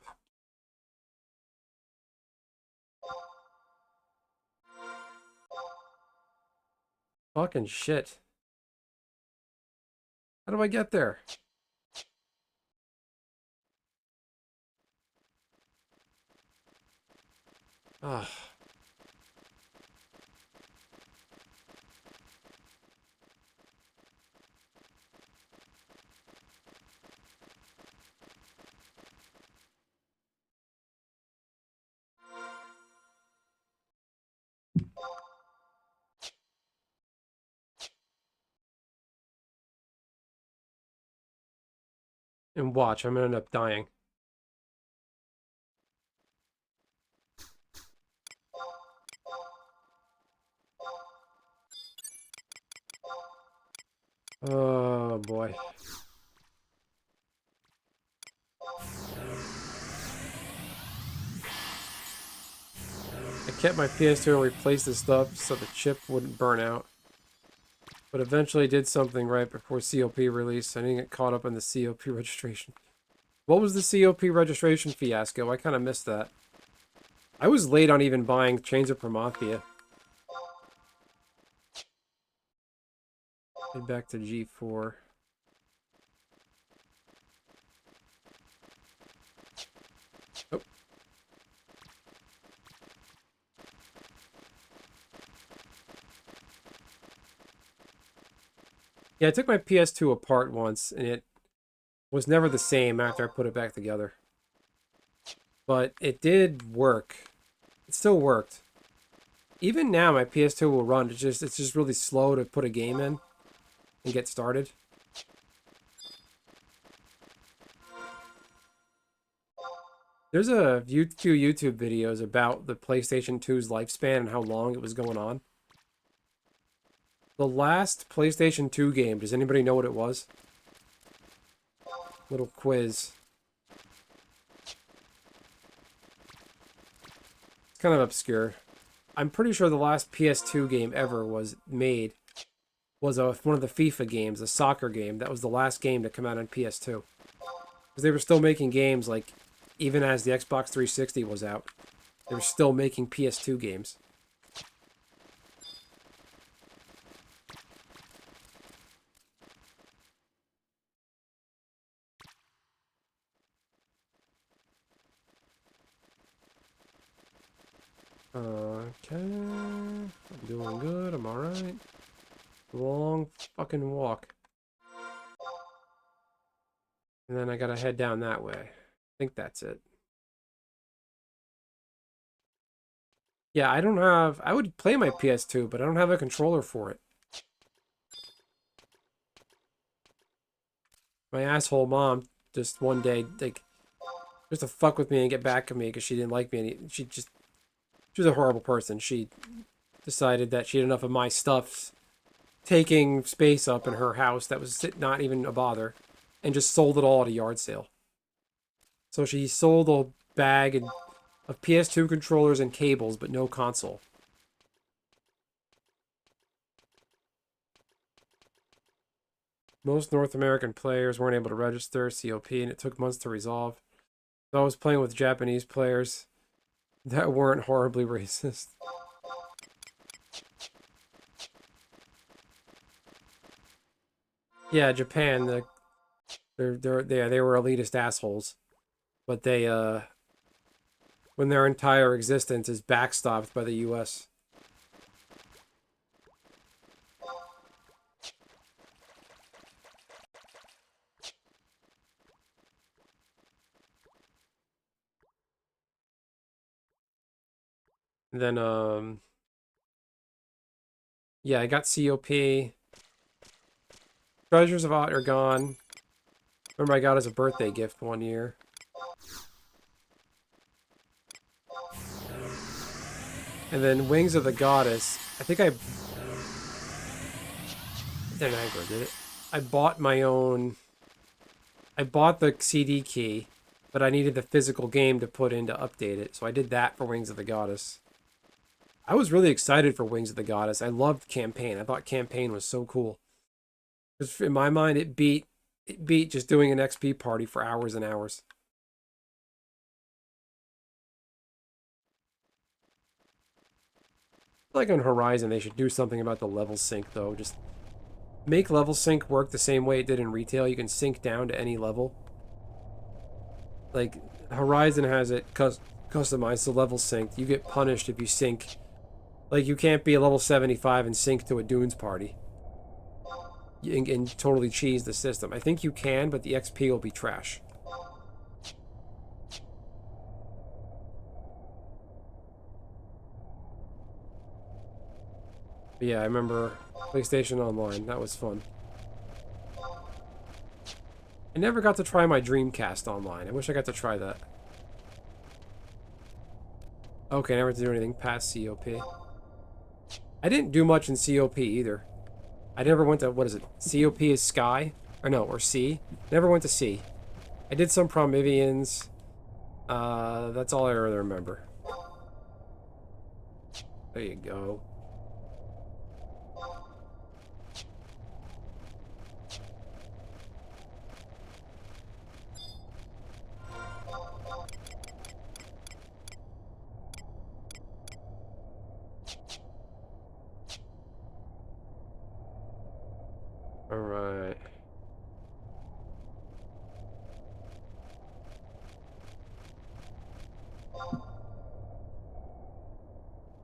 Fucking shit. How do I get there? Ah. And watch, I'm gonna end up dying. Oh boy. I kept my PS2 and replaced the stuff so the chip wouldn't burn out. But eventually did something right before COP release. I didn't get caught up in the COP registration. What was the COP registration fiasco? I kind of missed that. I was late on even buying Chains of Prometheus. Head back to G4. Oh. Yeah, I took my PS2 apart once, and it was never the same after I put it back together. But it did work. It still worked. Even now, my PS2 will run. It's just really slow to put a game in and get started. There's a few YouTube videos about the PlayStation 2's lifespan and how long it was going on. The last PlayStation 2 game, does anybody know what it was? Little quiz. It's kind of obscure. I'm pretty sure the last PS2 game ever was made was one of the FIFA games, a soccer game. That was the last game to come out on PS2. Because they were still making games, like, even as the Xbox 360 was out. They were still making PS2 games. Okay. I'm doing good. I'm alright. Long fucking walk. And then I gotta head down that way. I think that's it. Yeah, I don't have... I would play my PS2, but I don't have a controller for it. My asshole mom just one day, like, just to fuck with me and get back at me because she didn't like me. And she was a horrible person. She decided that she had enough of my stuff taking space up in her house that was not even a bother, and just sold it all at a yard sale. So she sold a bag of PS2 controllers and cables, but no console. Most North American players weren't able to register COP, and it took months to resolve. So I was playing with Japanese players that weren't horribly racist. Yeah, Japan, they were elitist assholes, but they when their entire existence is backstopped by the U.S. And then yeah, I got COP. Treasures of Ott are gone. Remember, I got as a birthday gift one year. And then Wings of the Goddess. I think I didn't aggro, did it? I bought my own. I bought the CD key, but I needed the physical game to put in to update it, so I did that for Wings of the Goddess. I was really excited for Wings of the Goddess. I loved campaign. I thought campaign was so cool. Because in my mind, it beat just doing an XP party for hours and hours. Like on Horizon, they should do something about the level sync, though. Just make level sync work the same way it did in retail. You can sync down to any level. Like, Horizon has it customized to level sync. You get punished if you sync. Like, you can't be a level 75 and sync to a Dunes party. And totally cheese the system. I think you can, but the XP will be trash. But yeah, I remember PlayStation Online. That was fun. I never got to try my Dreamcast online. I wish I got to try that. Okay, never to do anything past COP. I didn't do much in COP either. I never went to, what is it? COP is Sky? Or no, or C. Never went to C. I did some Prometheans. That's all I really remember. There you go. Alright.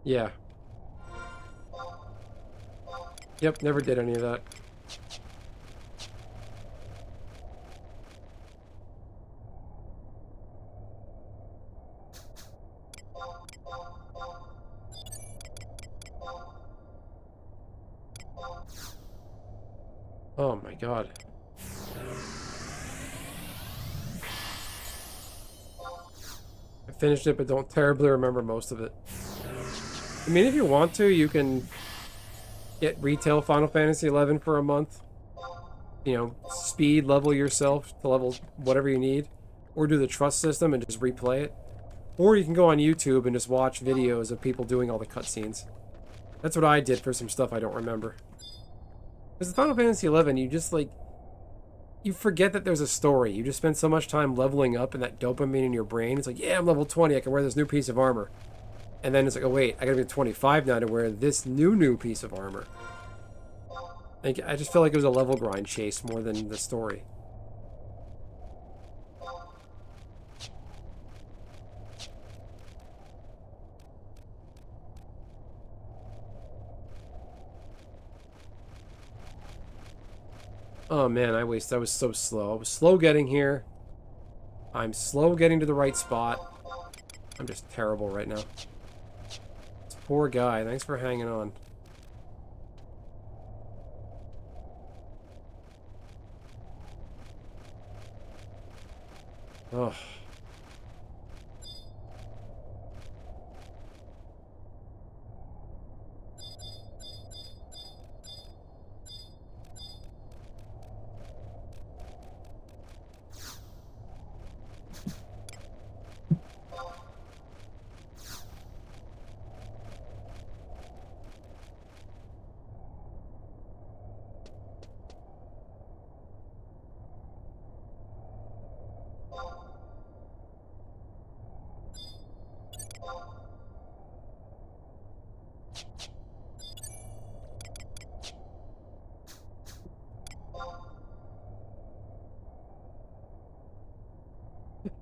Yeah. Yep, never did any of that. Oh my god. I finished it, but don't terribly remember most of it. I mean, if you want to, you can get retail Final Fantasy XI for a month. You know, speed level yourself to level whatever you need. Or do the trust system and just replay it. Or you can go on YouTube and just watch videos of people doing all the cutscenes. That's what I did for some stuff I don't remember. Because the Final Fantasy XI, you just, like... You forget that there's a story. You just spend so much time leveling up and that dopamine in your brain. It's like, yeah, I'm level 20. I can wear this new piece of armor. And then it's like, oh wait, I gotta be 25 now to wear this new piece of armor. Like, I just feel like it was a level grind chase more than the story. Oh man, I was so slow. I was slow getting here. I'm slow getting to the right spot. I'm just terrible right now. This poor guy. Thanks for hanging on. Oh.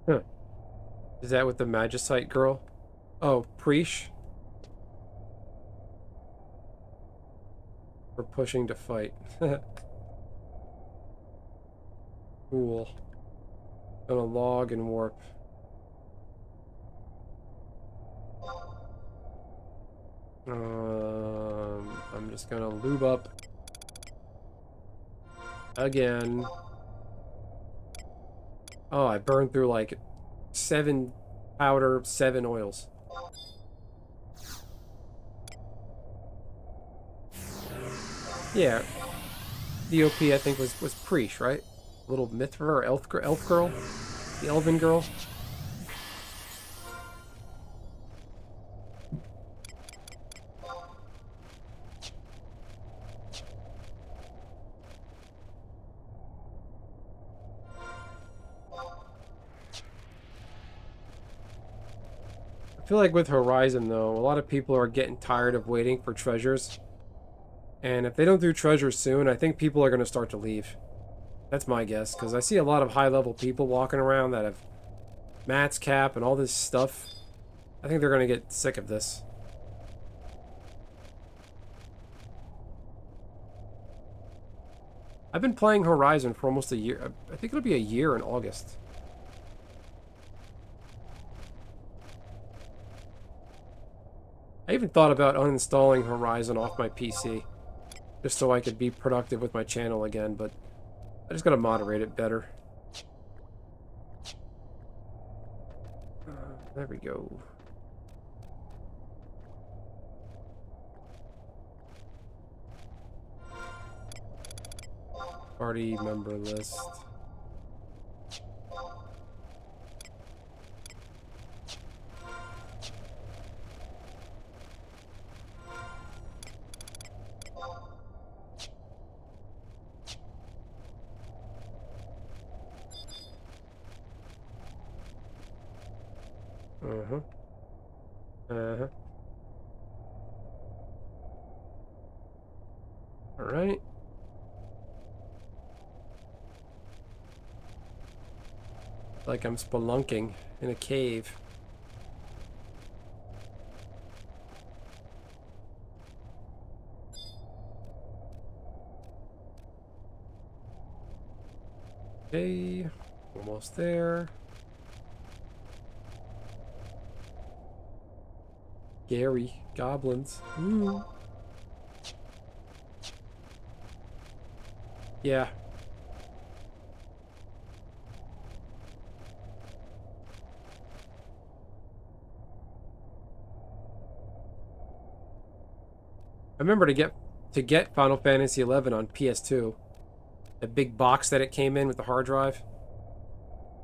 Huh. Is that with the Magicite girl? Oh, Preesh? We're pushing to fight. Cool. Gonna log and warp. I'm just gonna lube up again. Oh, I burned through like 7 powder, 7 oils. Yeah, DOP I think was Preesh, right? Little Mithra or elf girl, the elven girl. I feel like with Horizon though, a lot of people are getting tired of waiting for treasures. And if they don't do treasures soon, I think people are going to start to leave. That's my guess, because I see a lot of high-level people walking around that have mats cap and all this stuff. I think they're going to get sick of this. I've been playing Horizon for almost a year. I think it'll be a year in August. I even thought about uninstalling Horizon off my PC. Just so I could be productive with my channel again, but I just gotta moderate it better. There we go. Party member list. Uh-huh. Uh-huh. All right. Like I'm spelunking in a cave. Okay, almost there. Scary goblins. Ooh. Yeah. I remember to get Final Fantasy XI on PS2. The big box that it came in with the hard drive.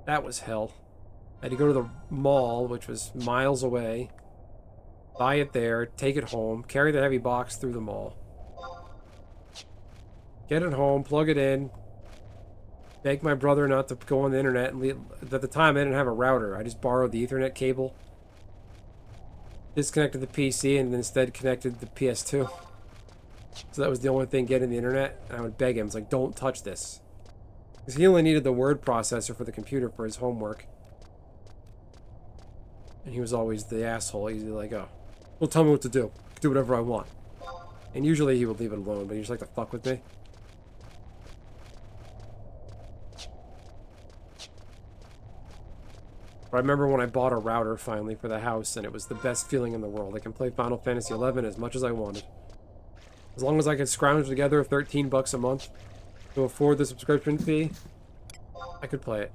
That was hell. I had to go to the mall, which was miles away. Buy it there, take it home, carry the heavy box through the mall. Get it home, plug it in. Beg my brother not to go on the internet. And at the time, I didn't have a router. I just borrowed the Ethernet cable. disconnected the PC and instead connected the PS2. So that was the only thing getting the internet. And I would beg him, it's like, don't touch this. Because he only needed the word processor for the computer for his homework. And he was always the asshole. He's like, oh, well, tell me what to do. I can do whatever I want. And usually he would leave it alone, but he just like to fuck with me. But I remember when I bought a router finally for the house, and it was the best feeling in the world. I can play Final Fantasy XI as much as I wanted. As long as I could scrounge together 13 bucks a month to afford the subscription fee, I could play it.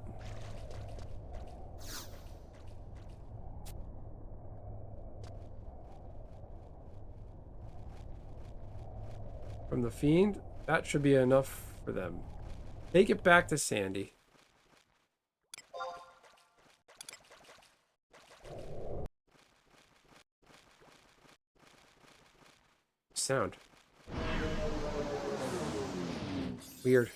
From the Fiend, that should be enough for them. Take it back to Sandy. Sound. Weird.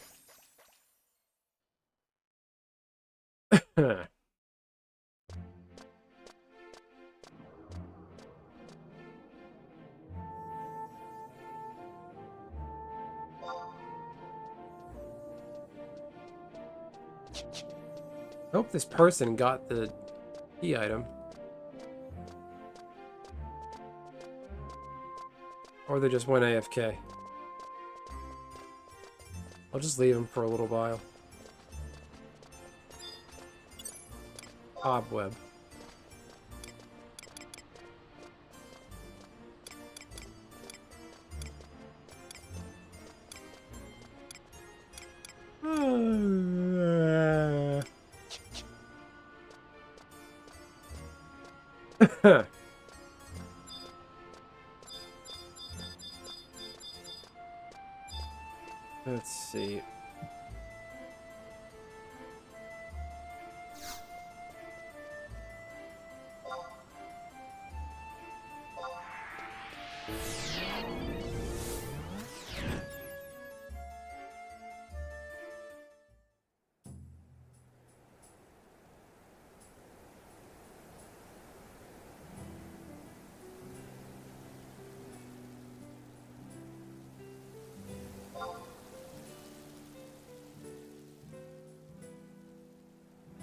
I hope this person got the key item. Or they just went AFK. I'll just leave them for a little while. Cobweb. Let's see.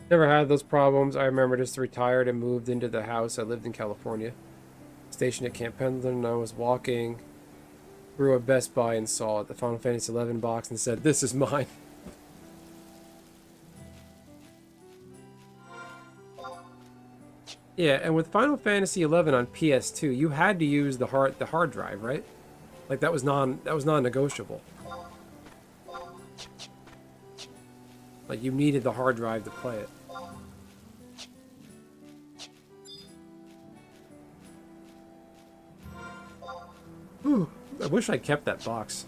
Never had those problems. I remember just retired and moved into the house. I lived in California. Stationed at Camp Pendleton, and I was walking through a Best Buy and saw the Final Fantasy XI box and said, "This is mine." Yeah, and with Final Fantasy XI on PS2, you had to use the hard drive, right? Like that was non-negotiable. Like you needed the hard drive to play it. Whew, I wish I kept that box.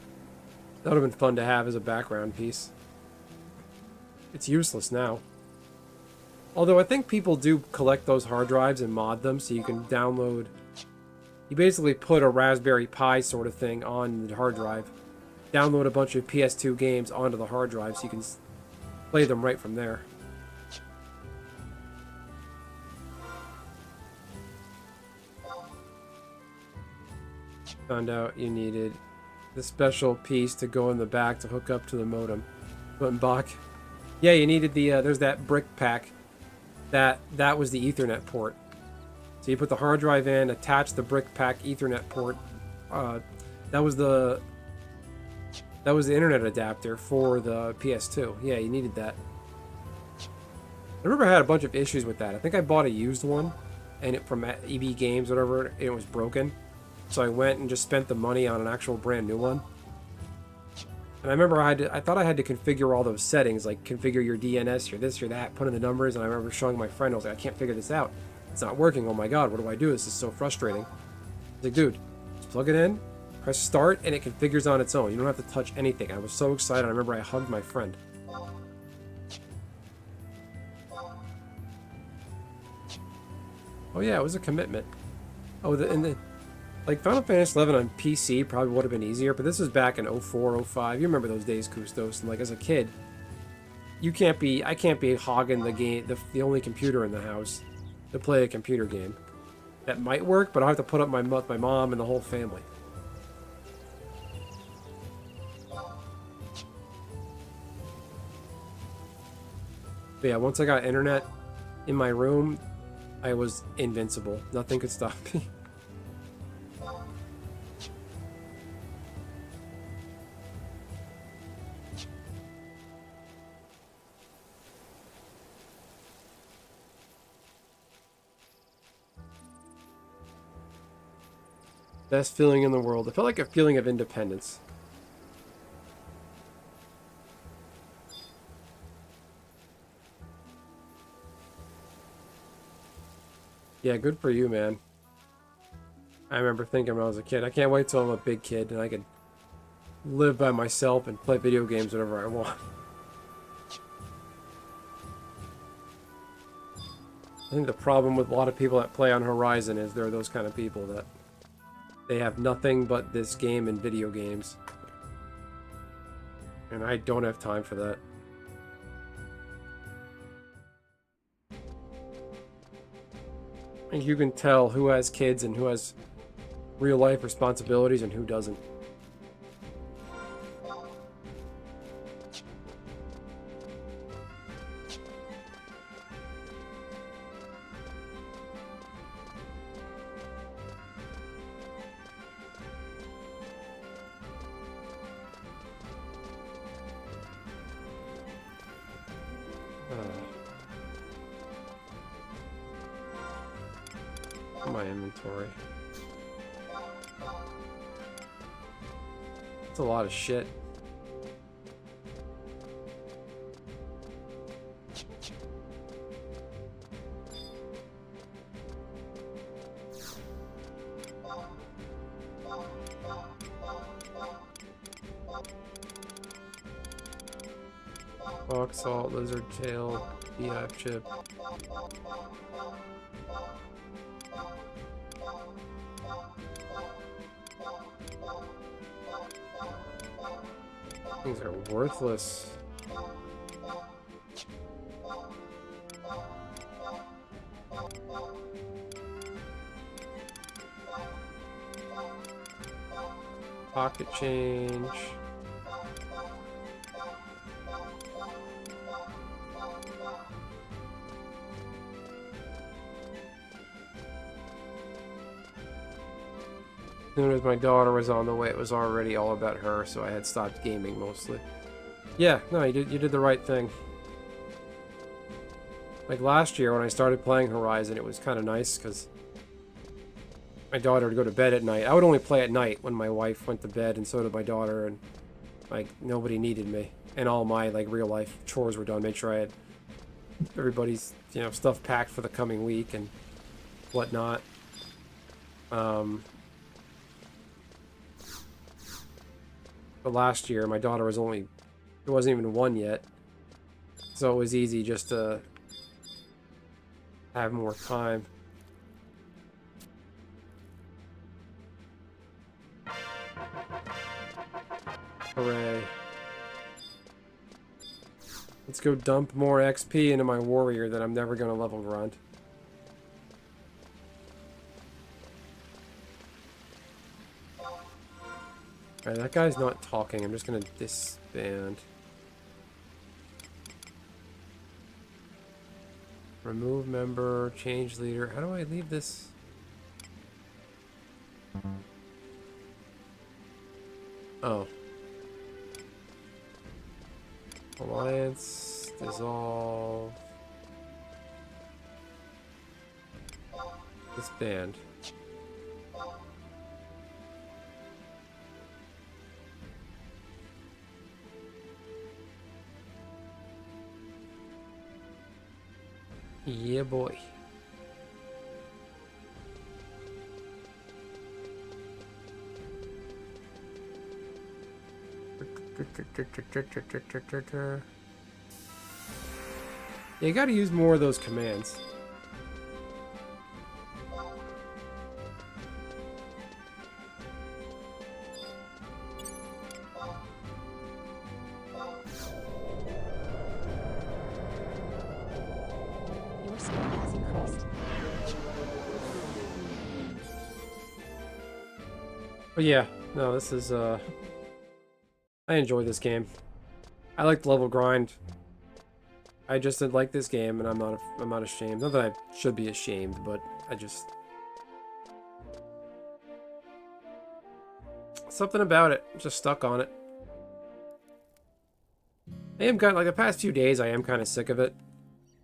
That would have been fun to have as a background piece. It's useless now. Although I think people do collect those hard drives and mod them so you can download. You basically put a Raspberry Pi sort of thing on the hard drive. Download a bunch of PS2 games onto the hard drive so you can play them right from there. Found out you needed the special piece to go in the back to hook up to the modem. Went back. Yeah, you needed the there's that brick pack. That was the Ethernet port. So you put the hard drive in, attach the brick pack Ethernet port. That was the internet adapter for the PS2. Yeah, you needed that. I remember I had a bunch of issues with that. I think I bought a used one, and it from EB Games, whatever, and it was broken. So I went and just spent the money on an actual brand new one. And I remember I thought I had to configure all those settings, like configure your DNS, your this, your that, put in the numbers, and I remember showing my friend, I was like, I can't figure this out. It's not working. Oh my god, what do I do? This is so frustrating. He's like, dude, just plug it in, press start, and it configures on its own. You don't have to touch anything. I was so excited. I remember I hugged my friend. Oh yeah, it was a commitment. Oh, like Final Fantasy XI on PC probably would have been easier, but this was back in 04, 05. You remember those days, Kustos, and like as a kid, I can't be hogging the game, the only computer in the house to play a computer game. that might work, but I'll have to put up my mom and the whole family. But yeah, once I got internet in my room, I was invincible. Nothing could stop me. Best feeling in the world. I felt like a feeling of independence. Yeah, good for you, man. I remember thinking when I was a kid, I can't wait till I'm a big kid and I can live by myself and play video games whenever I want. I think the problem with a lot of people that play on Horizon is they're those kind of people that they have nothing but this game and video games. And I don't have time for that. I think you can tell who has kids and who has real life responsibilities and who doesn't. My inventory. That's a lot of shit. Rock salt, lizard tail, beehive chip. Things are worthless. Pocket change. As soon as my daughter was on the way, it was already all about her, so I had stopped gaming mostly. Yeah, no, you did the right thing. Like last year when I started playing Horizon, it was kind of nice because my daughter would go to bed at night. I would only play at night when my wife went to bed, and so did my daughter, and like nobody needed me, and all my like real life chores were done. Made sure I had everybody's stuff packed for the coming week and whatnot. But last year, my daughter was it wasn't even 1 yet. So it was easy just to have more time. Hooray. Let's go dump more XP into my warrior that I'm never going to level grind. Alright, that guy's not talking. I'm just gonna disband. Remove member, change leader. How do I leave this? Oh. Alliance, dissolve. Disband. Yeah, boy. Yeah, you gotta use more of those commands. Your skill has increased. But yeah, no, this is I enjoy this game. I like the level grind. I just did like this game, and I'm not ashamed. Not that I should be ashamed, but I just something about it. I'm just stuck on it. I am kind of, like, the past few days, I am kind of sick of it.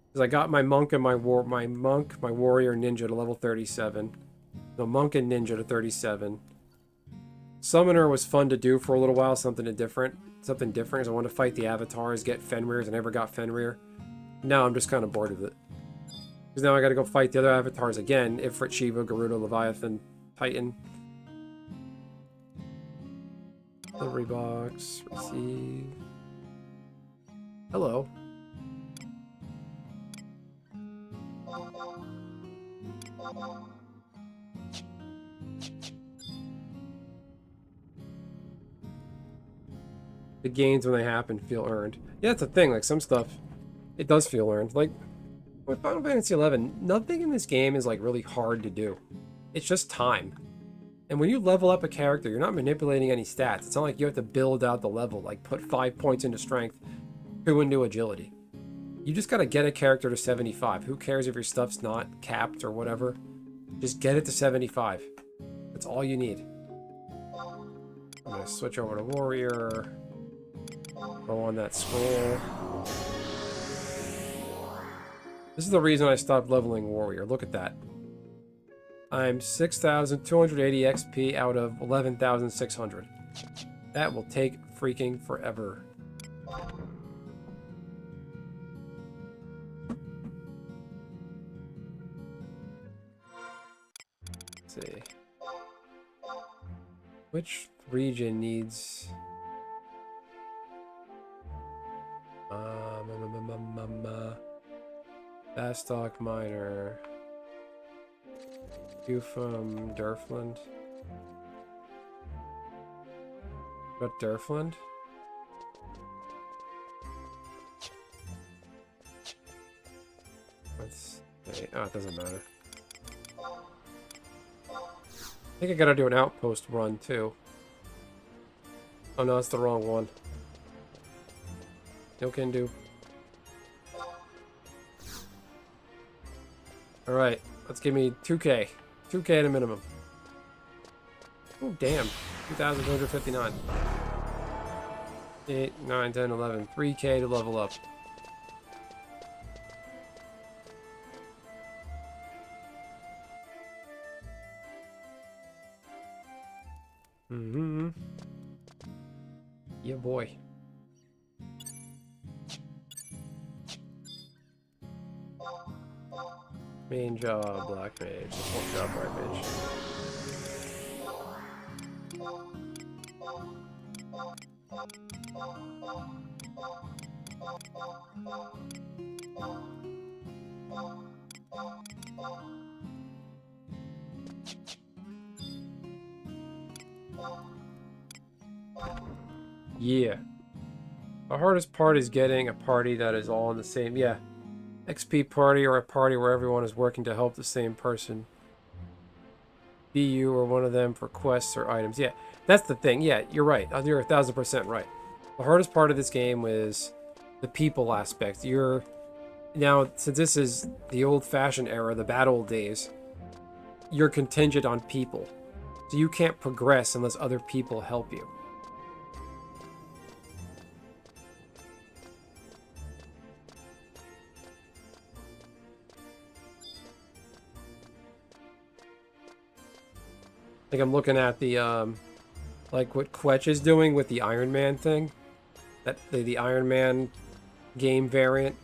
Because I got my monk and my warrior ninja to level 37. No, monk and ninja to 37. Summoner was fun to do for a little while, something different. Because I wanted to fight the avatars, get Fenrir's. I never got Fenrir. Now I'm just kind of bored of it. Because now I gotta go fight the other avatars again. Ifrit, Shiva, Garuda, Leviathan, Titan. Delivery box. Receive. Hello. The gains when they happen feel earned. Yeah, that's the thing. Like, some stuff, it does feel earned. Like, with Final Fantasy XI, nothing in this game is, like, really hard to do. It's just time. And when you level up a character, you're not manipulating any stats. It's not like you have to build out the level, like put 5 points into strength, 2 into agility. You just gotta get a character to 75. Who cares if your stuff's not capped or whatever? Just get it to 75. That's all you need. I'm gonna switch over to Warrior. Go on that scroll. This is the reason I stopped leveling Warrior. Look at that. I'm 6,280 XP out of 11,600. That will take freaking forever. Let's see. Which region needs... Bastok Minor. You from Durfland? What, Durfland? Let's see. Oh, it doesn't matter. I think I gotta do an outpost run too. Oh no, that's the wrong one. No can do. Alright, let's give me 2k. 2k at a minimum. Oh, damn. 2,259. 8, 9, 10, 11. 3k to level up. Mm-hmm. Yeah, boy. Main job, Black Mage. Default job, Black Mage. Yeah. The hardest part is getting a party that is all in the same... Yeah. XP party, or a party where everyone is working to help the same person. Be you or one of them for quests or items. Yeah, that's the thing. Yeah, you're right. You're 1,000% right. The hardest part of this game is the people aspect. Now, since this is the old-fashioned era, the bad old days, you're contingent on people. So you can't progress unless other people help you. Like, I'm looking at the, like what Quetch is doing with the Iron Man thing. The Iron Man game variant.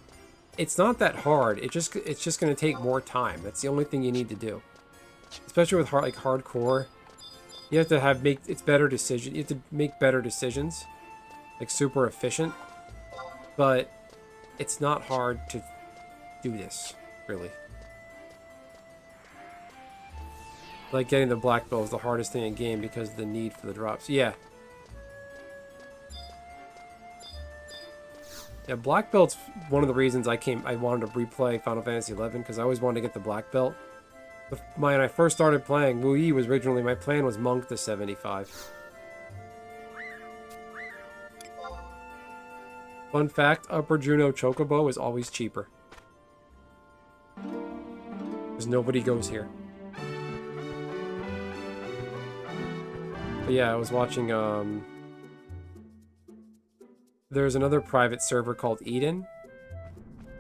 It's not that hard. It's just going to take more time. That's the only thing you need to do. Especially with hardcore. You have to it's better decision. You have to make better decisions. Like, super efficient. But it's not hard to do this, really. Like, getting the black belt is the hardest thing in game because of the need for the drops. Yeah. Yeah, black belt's one of the reasons I wanted to replay Final Fantasy XI, because I always wanted to get the black belt. When I first started playing, Wu Yi was originally, my plan was Monk to 75. Fun fact, Upper Juno Chocobo is always cheaper. Because nobody goes here. But yeah, I was watching, there's another private server called Eden.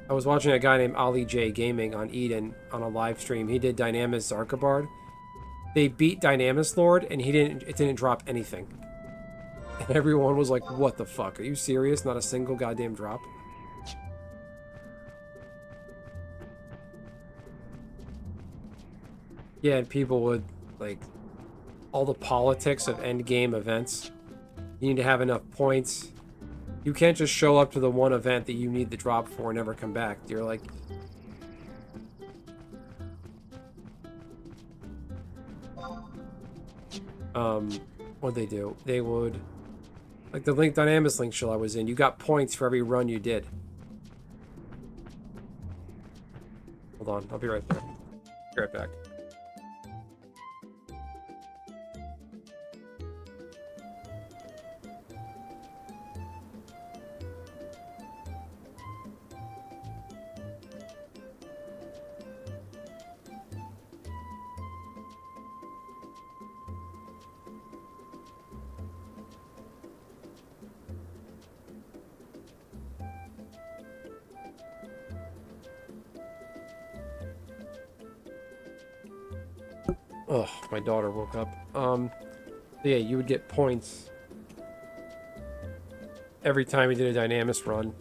I was watching a guy named Ali J Gaming on Eden on a live stream. He did Dynamis Zarkabard. They beat Dynamis Lord, and it didn't drop anything. And everyone was like, what the fuck? Are you serious? Not a single goddamn drop? Yeah, and people would, like, all the politics of endgame events. You need to have enough points. You can't just show up to the one event that you need the drop for and never come back. You're like... What'd they do? They would... Like the Dynamis Link show I was in, you got points for every run you did. Hold on, I'll be right there. Be right back. Ugh, my daughter woke up. Yeah, you would get points every time you did a Dynamis run.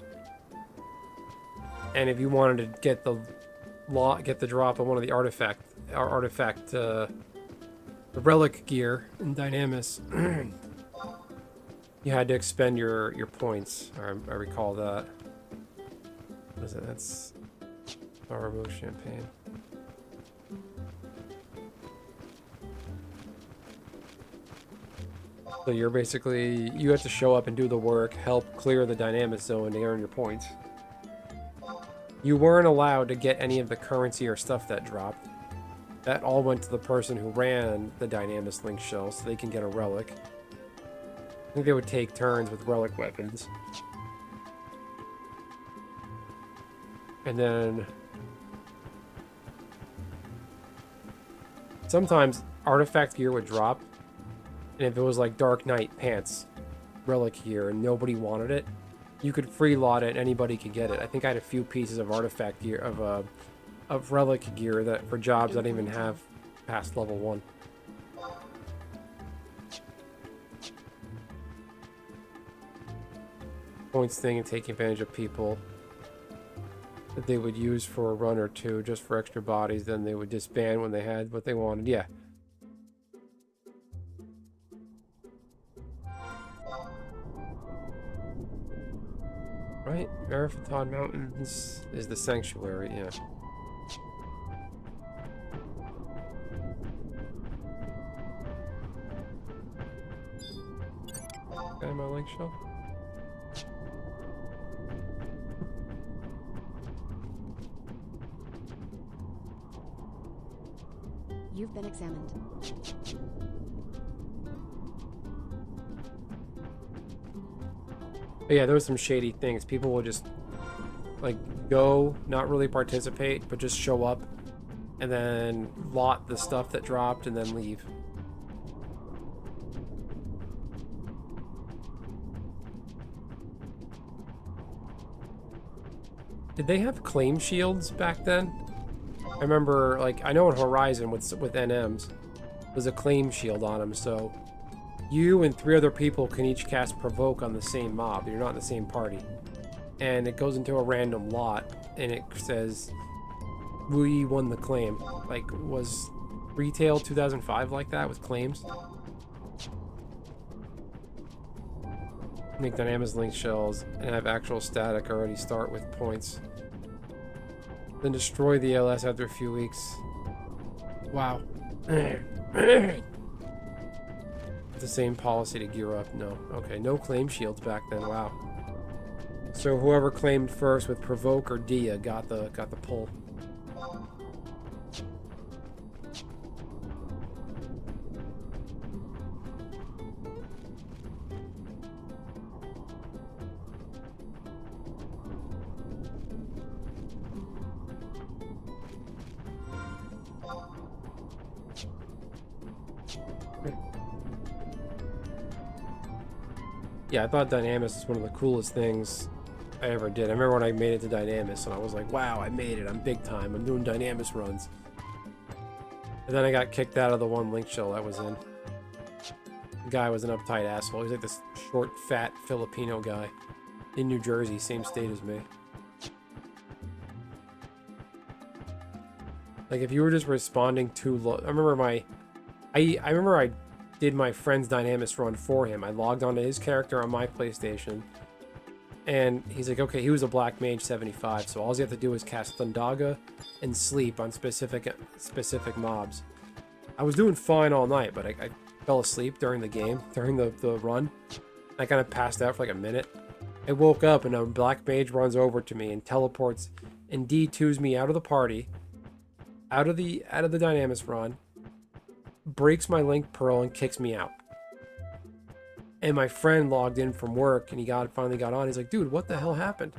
And if you wanted to get the drop on one of the the relic gear in Dynamis, you had to expend your points. I recall that. What is it? That's Powerbow Champagne. So you're basically, you have to show up and do the work, help clear the Dynamis zone to earn your points. You weren't allowed to get any of the currency or stuff that dropped. That all went to the person who ran the Dynamis Link shell so they can get a relic. I think they would take turns with relic weapons. And then... sometimes artifact gear would drop. And if it was like Dark Knight Pants relic gear and nobody wanted it, you could free lot it, anybody could get it. I think I had a few pieces of artifact gear, of relic gear that for jobs I didn't even have past level 1. Points thing and taking advantage of people that they would use for a run or two just for extra bodies, then they would disband when they had what they wanted. Yeah. Right? Marathon Mountains is the sanctuary, yeah. Got my link shelf? You've been examined. But yeah, there was some shady things. People will just, like, go, not really participate, but just show up, and then lot the stuff that dropped, and then leave. Did they have claim shields back then? I remember, like, I know in Horizon with NMs, there's a claim shield on them, so you and 3 other people can each cast Provoke on the same mob. You're not in the same party. And it goes into a random lot, and it says, we won the claim. Like, was Retail 2005 like that with claims? Make Dynamis Link shells and have actual static already start with points. Then destroy the LS after a few weeks. Wow. The same policy to gear up. No. Okay, no claim shields back then. Wow. So whoever claimed first with Provoke or Dia got the pull. Yeah, I thought Dynamis was one of the coolest things I ever did. I remember when I made it to Dynamis, and I was like, wow, I made it. I'm big time. I'm doing Dynamis runs. And then I got kicked out of the one link shell I was in. The guy was an uptight asshole. He's like this short, fat Filipino guy in New Jersey, same state as me. Like, if you were just responding too low... I remember I did my friend's Dynamis run for him. I logged onto his character on my PlayStation. And he's like, okay, he was a Black Mage 75, so all you have to do is cast Thundaga and sleep on specific mobs. I was doing fine all night, but I fell asleep during the game, during the run. I kind of passed out for like a minute. I woke up and a Black Mage runs over to me and teleports and D2s me out of the party, out of the Dynamis run, breaks my Link Pearl and kicks me out. And my friend logged in from work and he finally got on. He's like, dude, what the hell happened?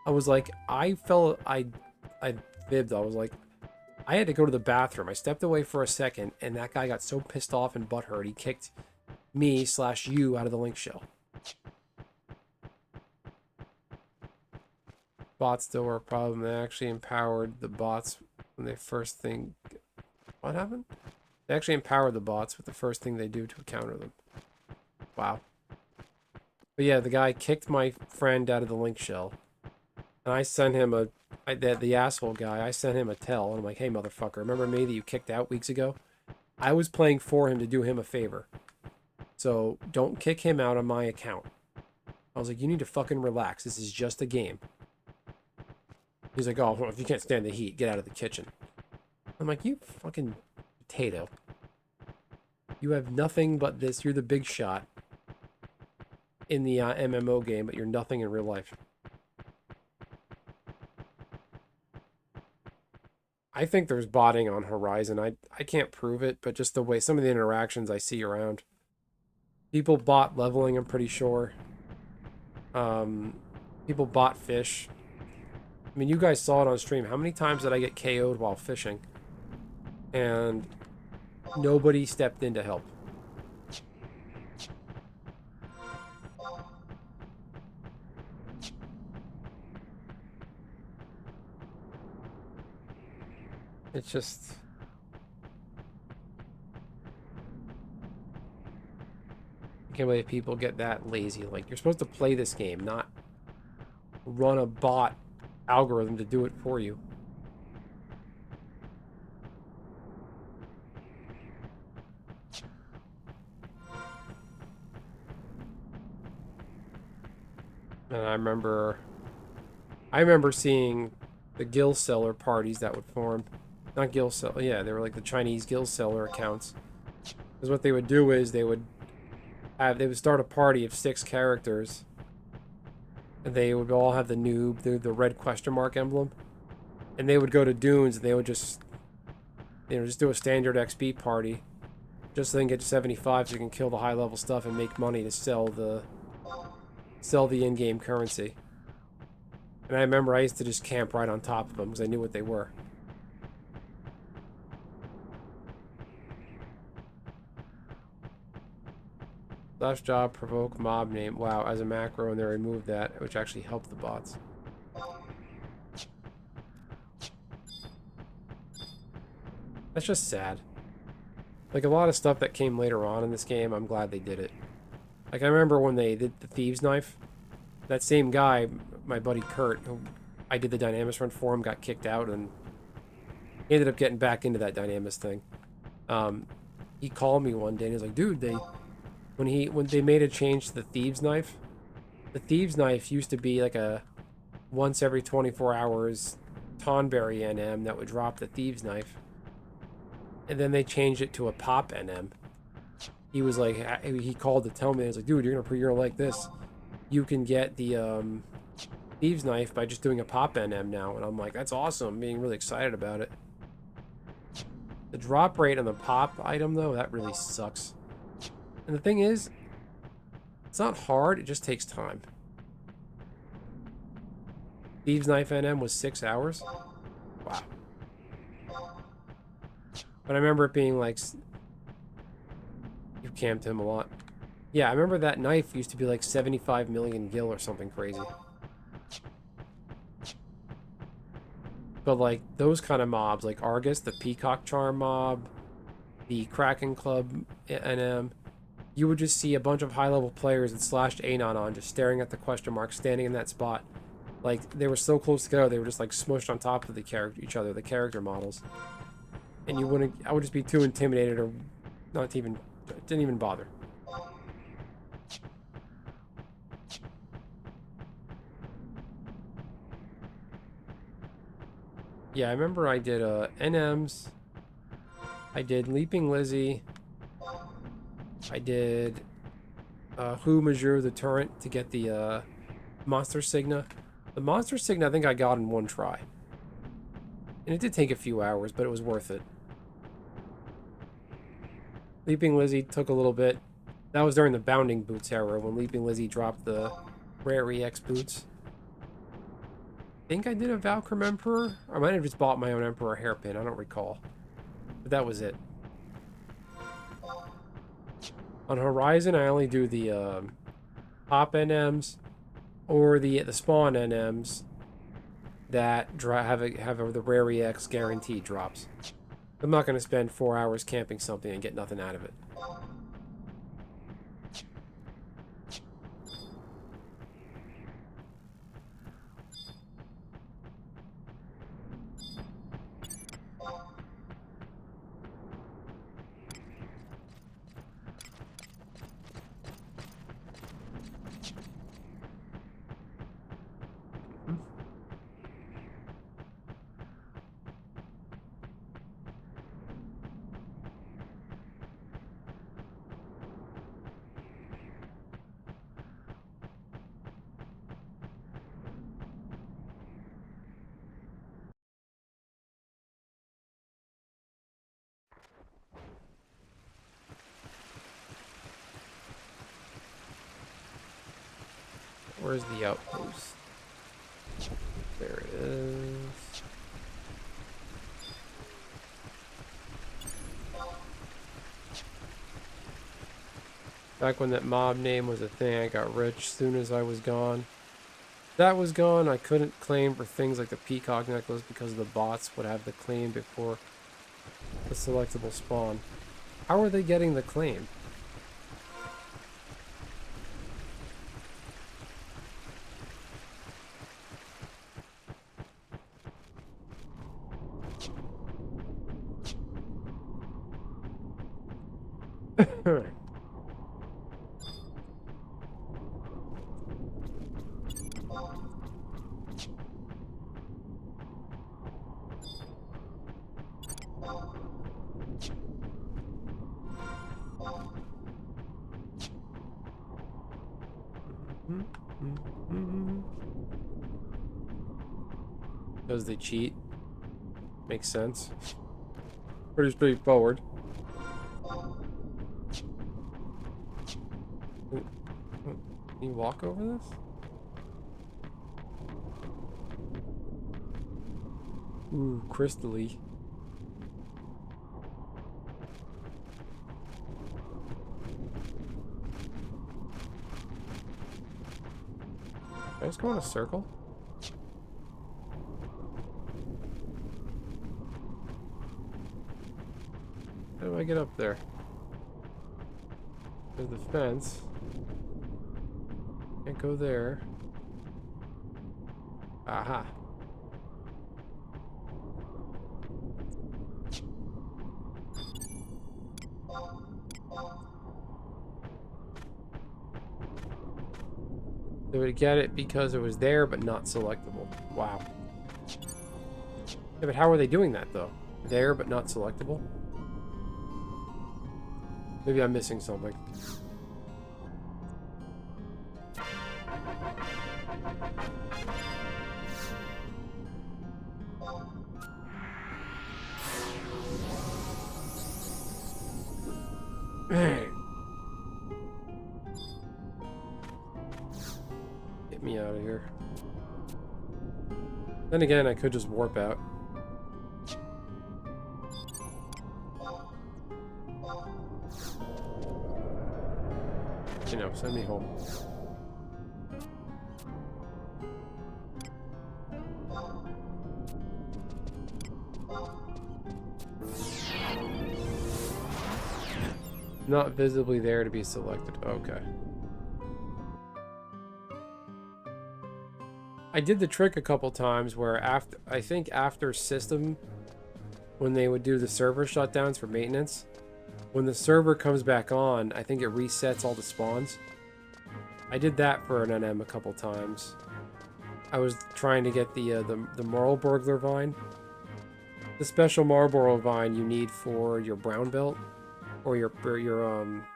I was like, I fibbed. I was like, I had to go to the bathroom. I stepped away for a second and that guy got so pissed off and butthurt, he kicked me/you out of the link shell. Bots still were a problem. They actually empowered the bots when they first thing... What happened? They actually empowered the bots with the first thing they do to counter them. Wow. But yeah, the guy kicked my friend out of the link shell. And I sent him the asshole guy, I sent him a tell. And I'm like, hey, motherfucker, remember me that you kicked out weeks ago? I was playing for him to do him a favor. So don't kick him out on my account. I was like, you need to fucking relax. This is just a game. He's like, oh, well, if you can't stand the heat, get out of the kitchen. I'm like, you fucking potato. You have nothing but this. You're the big shot in the MMO game, but you're nothing in real life. I think there's botting on Horizon. I can't prove it, but just the way some of the interactions I see around. People bot leveling, I'm pretty sure. People bot fish. I mean, you guys saw it on stream. How many times did I get KO'd while fishing? And nobody stepped in to help. It's just... I can't believe people get that lazy. Like, you're supposed to play this game, not run a bot algorithm to do it for you. And I remember seeing the Guild Seller parties that would form. Not Guild Seller, yeah, they were like the Chinese Guild Seller accounts. Because what they would do is they would start a party of 6 characters. And they would all have the noob, the red question mark emblem. And they would go to Dunes and they would just, just do a standard XP party. Just so they can get to 75 so you can kill the high level stuff and make money to sell the in-game currency. And I remember I used to just camp right on top of them because I knew what they were. Slash job provoke mob name. Wow, as a macro, and they removed that, which actually helped the bots. That's just sad. Like, a lot of stuff that came later on in this game, I'm glad they did it. Like, I remember when they did the Thieves' Knife. That same guy, my buddy Kurt, who I did the Dynamis run for him, got kicked out, and he ended up getting back into that Dynamis thing. He called me one day, and he was like, dude, when they made a change to the Thieves' Knife, the Thieves' Knife used to be like a once every 24 hours Tonberry NM that would drop the Thieves' Knife. And then they changed it to a pop NM. He was like, he called to tell me, he was like, dude, you're gonna like this. You can get the Thieves' Knife by just doing a pop NM now. And I'm like, that's awesome. I'm being really excited about it. The drop rate on the pop item, though, that really sucks. And the thing is, it's not hard, it just takes time. Thieves' Knife NM was 6 hours? Wow. But I remember it being like... You camped him a lot. Yeah, I remember that knife used to be like 75 million gil or something crazy. But like those kind of mobs, like Argus, the Peacock Charm mob, the Kraken Club NM, you would just see a bunch of high-level players that slashed Anon on, just staring at the question mark, standing in that spot. Like, they were so close together, they were just like smushed on top of each other, the character models. And you wouldn't, I would just be too intimidated or not even, didn't even bother. Yeah, I remember I did NMs, I did Leaping Lizzie, I did Who Majeur the Turret to get the Monster Signa. The Monster Signa I think I got in one try. And it did take a few hours, but it was worth it. Leaping Lizzie took a little bit. That was during the Bounding Boots era, when Leaping Lizzie dropped the Rare EX boots. I think I did a Valkyrie Emperor. I might have just bought my own Emperor hairpin, I don't recall. But that was it. On Horizon, I only do the top NMs or the spawn NMs that have the Rare EX guaranteed drops. I'm not going to spend 4 hours camping something and get nothing out of it. Where's the outpost? There it is. Back when that mob name was a thing, I got rich as soon as I was gone. That was gone, I couldn't claim for things like the Peacock necklace because the bots would have the claim before the selectable spawn. How are they getting the claim? Because they cheat. Makes sense. Pretty straightforward. Can you walk over this? Ooh, crystally. Can I just go in a circle? How do I get up there? There's the fence. Can't go there. Aha. They would get it because it was there but not selectable. Wow. Yeah, but how are they doing that though? There but not selectable? Maybe I'm missing something. Get me out of here. Then again, I could just warp out. Send me home. Not visibly there to be selected. Okay. I did the trick a couple times where I think after system, when they would do the server shutdowns for maintenance, when the server comes back on, I think it resets all the spawns. I did that for an NM a couple times. I was trying to get the Moral Burglar Vine. The special Marlboro Vine you need for your brown belt. Or your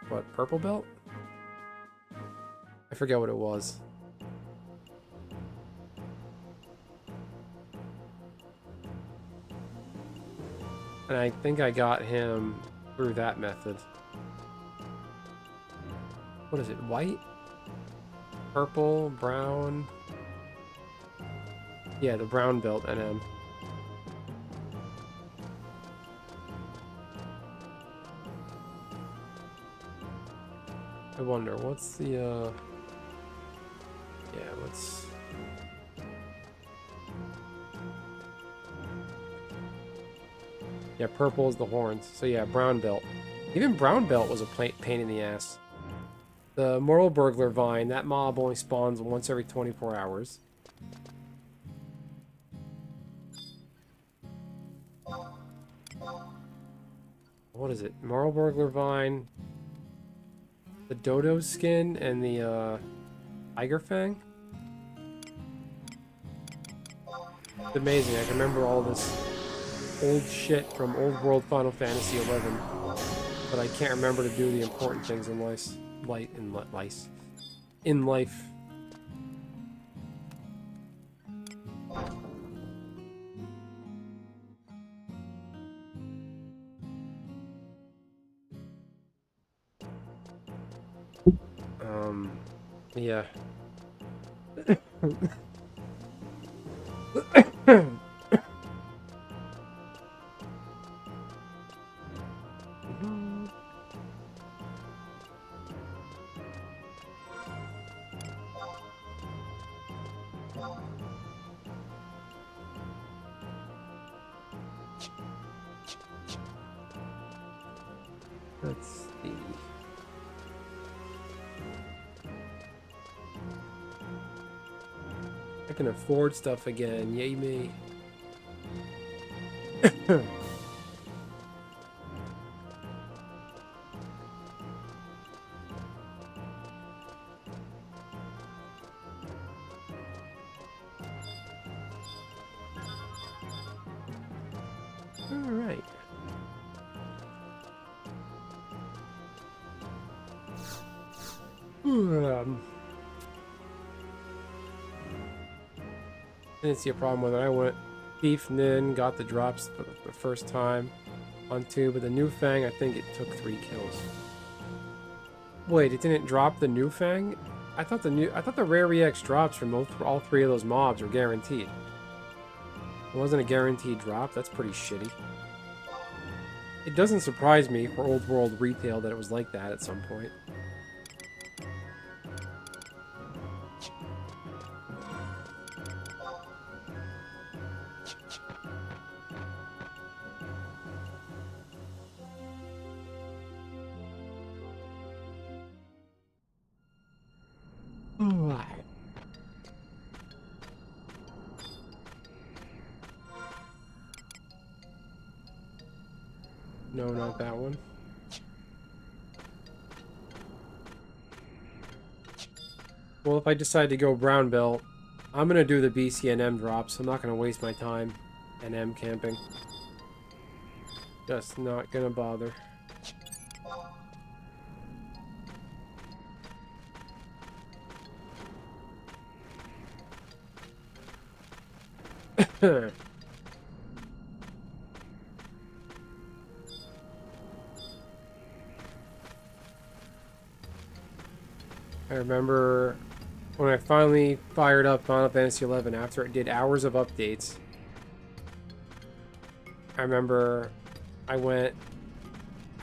what, purple belt? I forget what it was. And I think I got him through that method. What is it? White? Purple? Brown? Yeah, the brown belt NM. I wonder, what's the, yeah, let's... Yeah, purple is the horns. So yeah, brown belt. Even brown belt was a pain in the ass. The Moral Burglar Vine, that mob only spawns once every 24 hours. What is it? Moral Burglar Vine, the Dodo skin, and the Tiger Fang? It's amazing. I can remember all this old shit from old world Final Fantasy 11, but I can't remember to do the important things in life. In life. Yeah. Let's see. I can afford stuff again. Yay me. All right. I didn't see a problem with it. I went beefed in, got the drops for the first time on 2, but the new Fang, I think it took 3 kills. Wait, it didn't drop the new Fang? I thought the rare EX drops from all 3 of those mobs were guaranteed. It wasn't a guaranteed drop. That's pretty shitty. It doesn't surprise me for old world retail that it was like that at some point. No, not that one. Well, if I decide to go brown belt, I'm gonna do the BCNM drops. I'm not gonna waste my time NM camping. Just not gonna bother. I remember when I finally fired up Final Fantasy XI after it did hours of updates. I remember I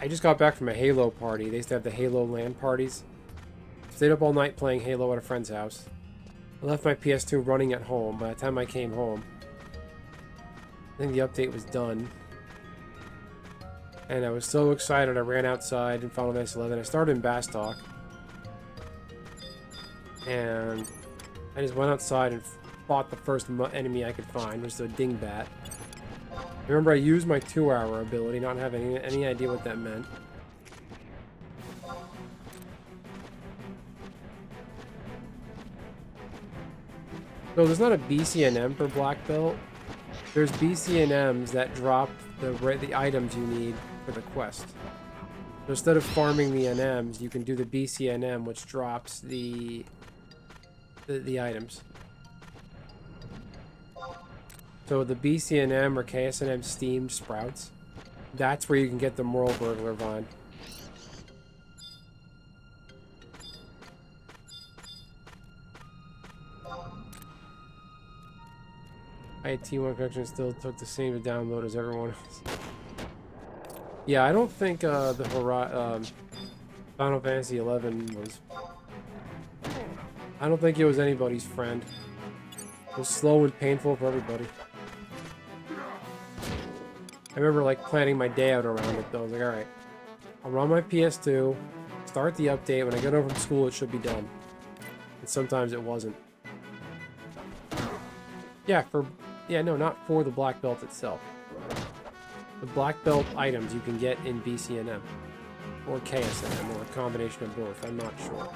just got back from a Halo party. They used to have the Halo LAN parties Stayed up all night playing Halo at a friend's house. I left my PS2 running at home. By the time I came home, I think the update was done. And I was so excited I ran outside in Final Fantasy 11. I started in Bastok. And I just went outside and fought the first enemy I could find, which was a dingbat. Remember, I used my 2-hour ability, not having any idea what that meant. So there's not a BCNM for Black Belt. There's BCNMs that drop the items you need for the quest. So instead of farming the NMs, you can do the BCNM, which drops the items. So the BCNM or KSNM steamed sprouts, that's where you can get the Moral Burglar Vine. My T1 connection still took the same to download as everyone else. Yeah, I don't think the Final Fantasy 11 was... I don't think it was anybody's friend. It was slow and painful for everybody. I remember like planning my day out around it though. I was like, alright, I'll run my PS2, start the update, when I get home from school it should be done. And sometimes it wasn't. Yeah, no, not for the Black Belt itself. The Black Belt items you can get in BCNM. Or KSNM, or a combination of both, I'm not sure.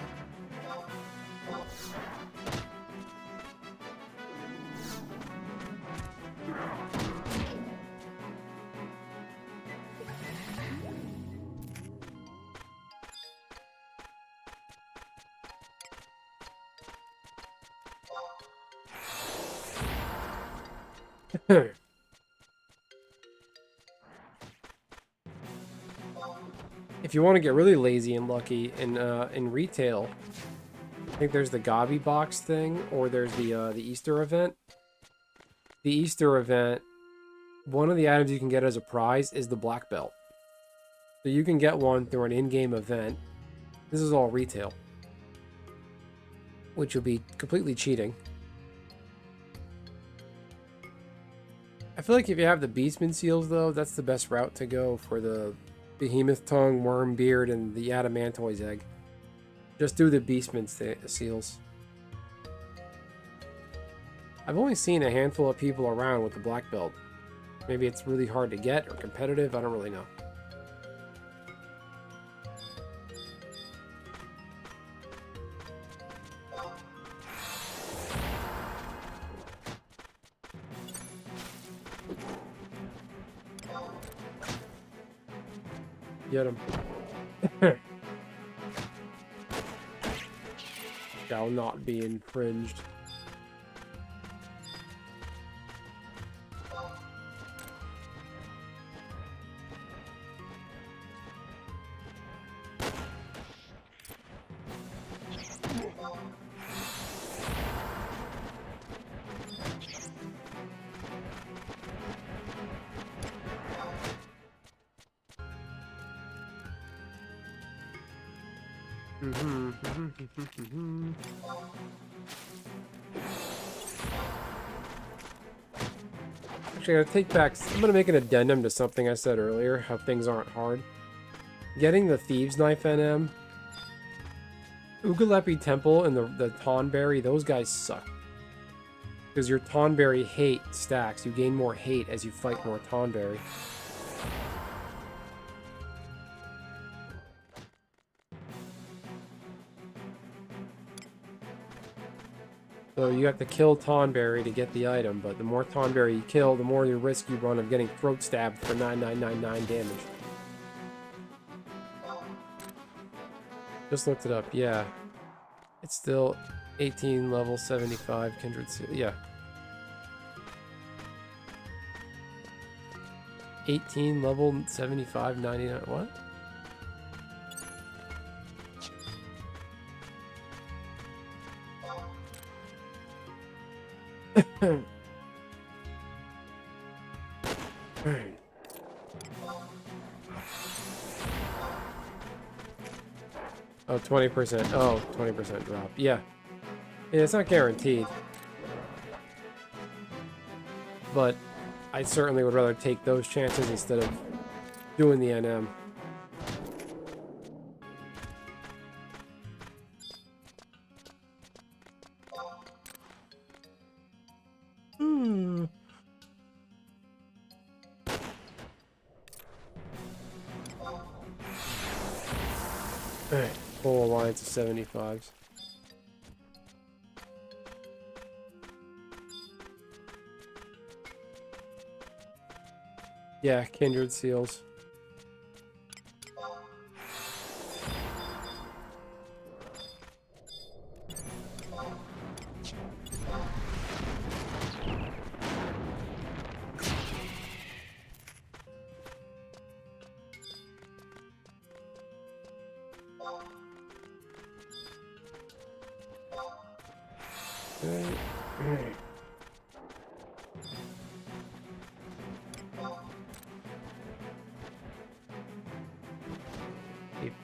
If you want to get really lazy and lucky in retail, I think there's the Gobby box thing, or there's the Easter event. The Easter event, one of the items you can get as a prize is the Black Belt. So you can get one through an in-game event. This is all retail, which will be completely cheating. I feel like if you have the Beastman seals, though, that's the best route to go for the Behemoth Tongue, Worm Beard, and the Adamantoise Egg. Just do the Beastman seals. I've only seen a handful of people around with the Black Belt. Maybe it's really hard to get or competitive, I don't really know. Get him. Shall not be infringed. Actually, I gotta take back. I'm gonna make an addendum to something I said earlier. How things aren't hard. Getting the Thieves Knife NM, Ugalepi Temple, and the Tonberry. Those guys suck. Because your Tonberry hate stacks. You gain more hate as you fight more Tonberry. So you have to kill Tonberry to get the item, but the more Tonberry you kill, the more your risk you run of getting throat stabbed for 9999 damage. Just looked it up, yeah. It's still 18 level 75 Kindred Seal, yeah. 18 level 75 99, what? Oh, 20%. Oh, 20% drop. Yeah. Yeah, it's not guaranteed. But I certainly would rather take those chances instead of doing the NM. Alright, full alliance of 75s. Yeah, kindred seals.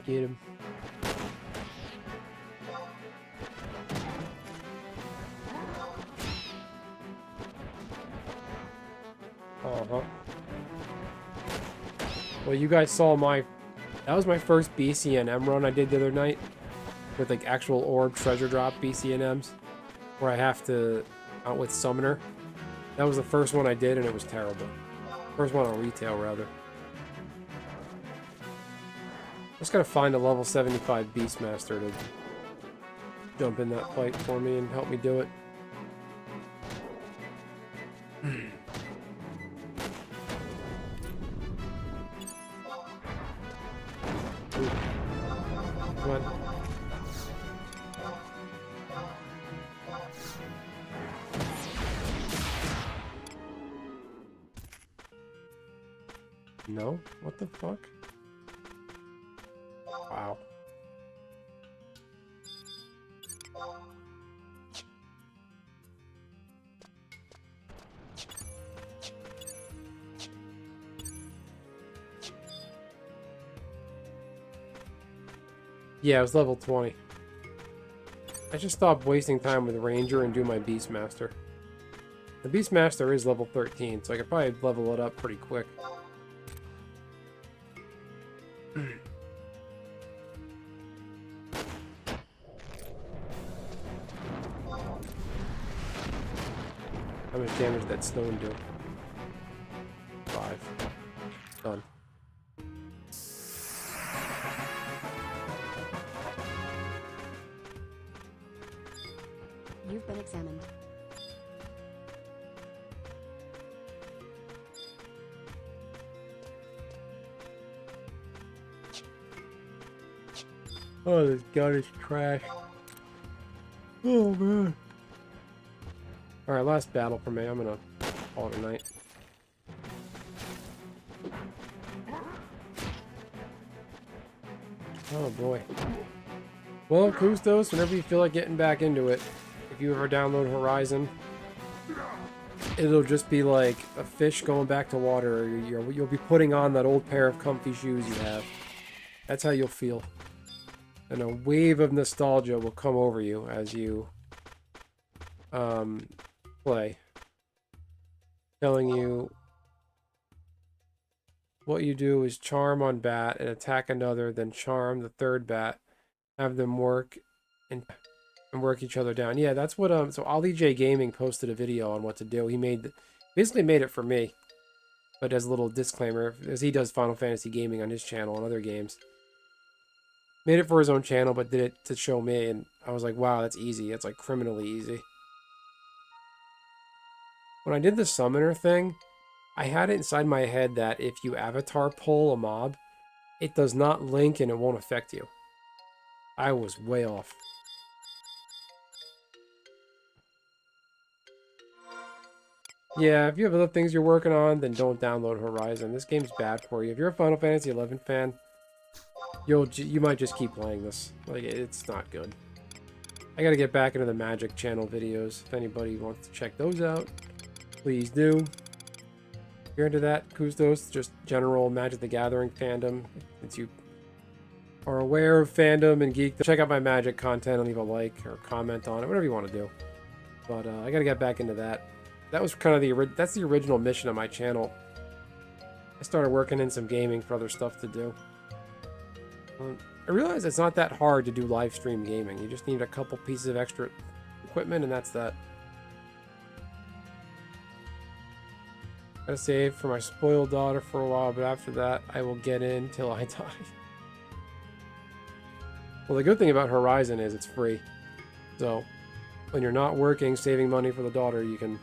Get him. Uh-huh. Well, you guys saw that was my first BCNM run I did the other night. With like actual orb treasure drop BCNMs. Where I have to out with Summoner. That was the first one I did and it was terrible. First one on retail, rather. Just gotta find a level 75 Beastmaster to jump in that fight for me and help me do it. Come on. No? What the fuck? Wow. Yeah, it was level 20. I just stopped wasting time with Ranger and do my Beastmaster. The Beastmaster is level 13, so I could probably level it up pretty quick. How much damage did that stone do? 5. Done. You've been examined. Oh, this gun is trash. Oh, man. Alright, last battle for me. I'm gonna call it a night. Oh, boy. Well, Kustos, whenever you feel like getting back into it, if you ever download Horizon, it'll just be like a fish going back to water. You'll be putting on that old pair of comfy shoes you have. That's how you'll feel. And a wave of nostalgia will come over you as you play. Telling you what you do is charm on bat and attack another, then charm the third bat, have them work and work each other down. Yeah, that's what so Ali J Gaming posted a video on what to do. He basically made it for me, but as a little disclaimer, as he does Final Fantasy gaming on his channel and other games. Made it for his own channel, but did it to show me, and I was like, wow, that's easy. It's like criminally easy. When I did the summoner thing, I had it inside my head that if you avatar pull a mob, it does not link and it won't affect you. I was way off. Yeah, if you have other things you're working on, then don't download Horizon. This game's bad for you. If you're a Final Fantasy XI fan, you might just keep playing this. Like, it's not good. I gotta get back into the Magic channel videos. If anybody wants to check those out, please do. If you're into that, Kustos, just general Magic the Gathering fandom, since you are aware of fandom and geek, check out my Magic content and leave a like or comment on it, whatever you want to do. But I gotta get back into that. That was kind of that's the original mission of my channel. I started working in some gaming for other stuff to do. I realized it's not that hard to do live stream gaming. You just need a couple pieces of extra equipment and that's that. Gotta save for my spoiled daughter for a while, but after that I will get in till I die. Well, the good thing about Horizon is it's free. So when you're not working, saving money for the daughter, you can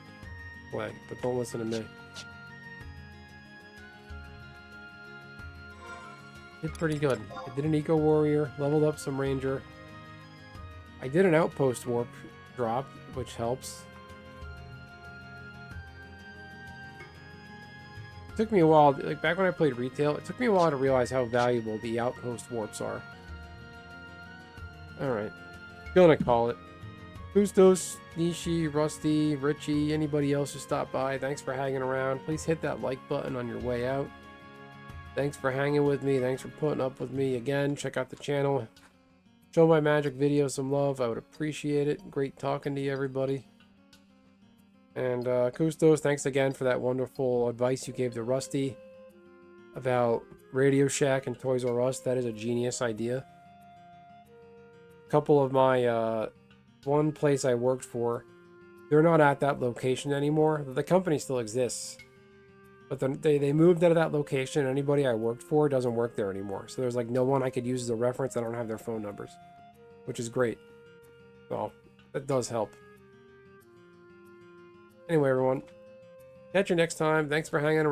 play, but don't listen to me. Did pretty good. I did an Eco Warrior, leveled up some Ranger. I did an Outpost Warp drop, which helps. It took me a while, like back when I played retail, it took me a while to realize how valuable the Outpost Warps are. Alright. Gonna call it. Bustos, Nishi, Rusty, Richie, anybody else who stopped by, thanks for hanging around. Please hit that like button on your way out. Thanks for hanging with me. Thanks for putting up with me again. Check out the channel. Show my Magic video some love. I would appreciate it. Great talking to you, everybody. And Kustos, thanks again for that wonderful advice you gave to Rusty about Radio Shack and Toys R Us. That is a genius idea. A couple of my one place I worked for, they're not at that location anymore. The company still exists. But then they moved out of that location. Anybody I worked for doesn't work there anymore. So there's like no one I could use as a reference. I don't have their phone numbers, which is great. So that does help. Anyway, everyone, catch you next time. Thanks for hanging around.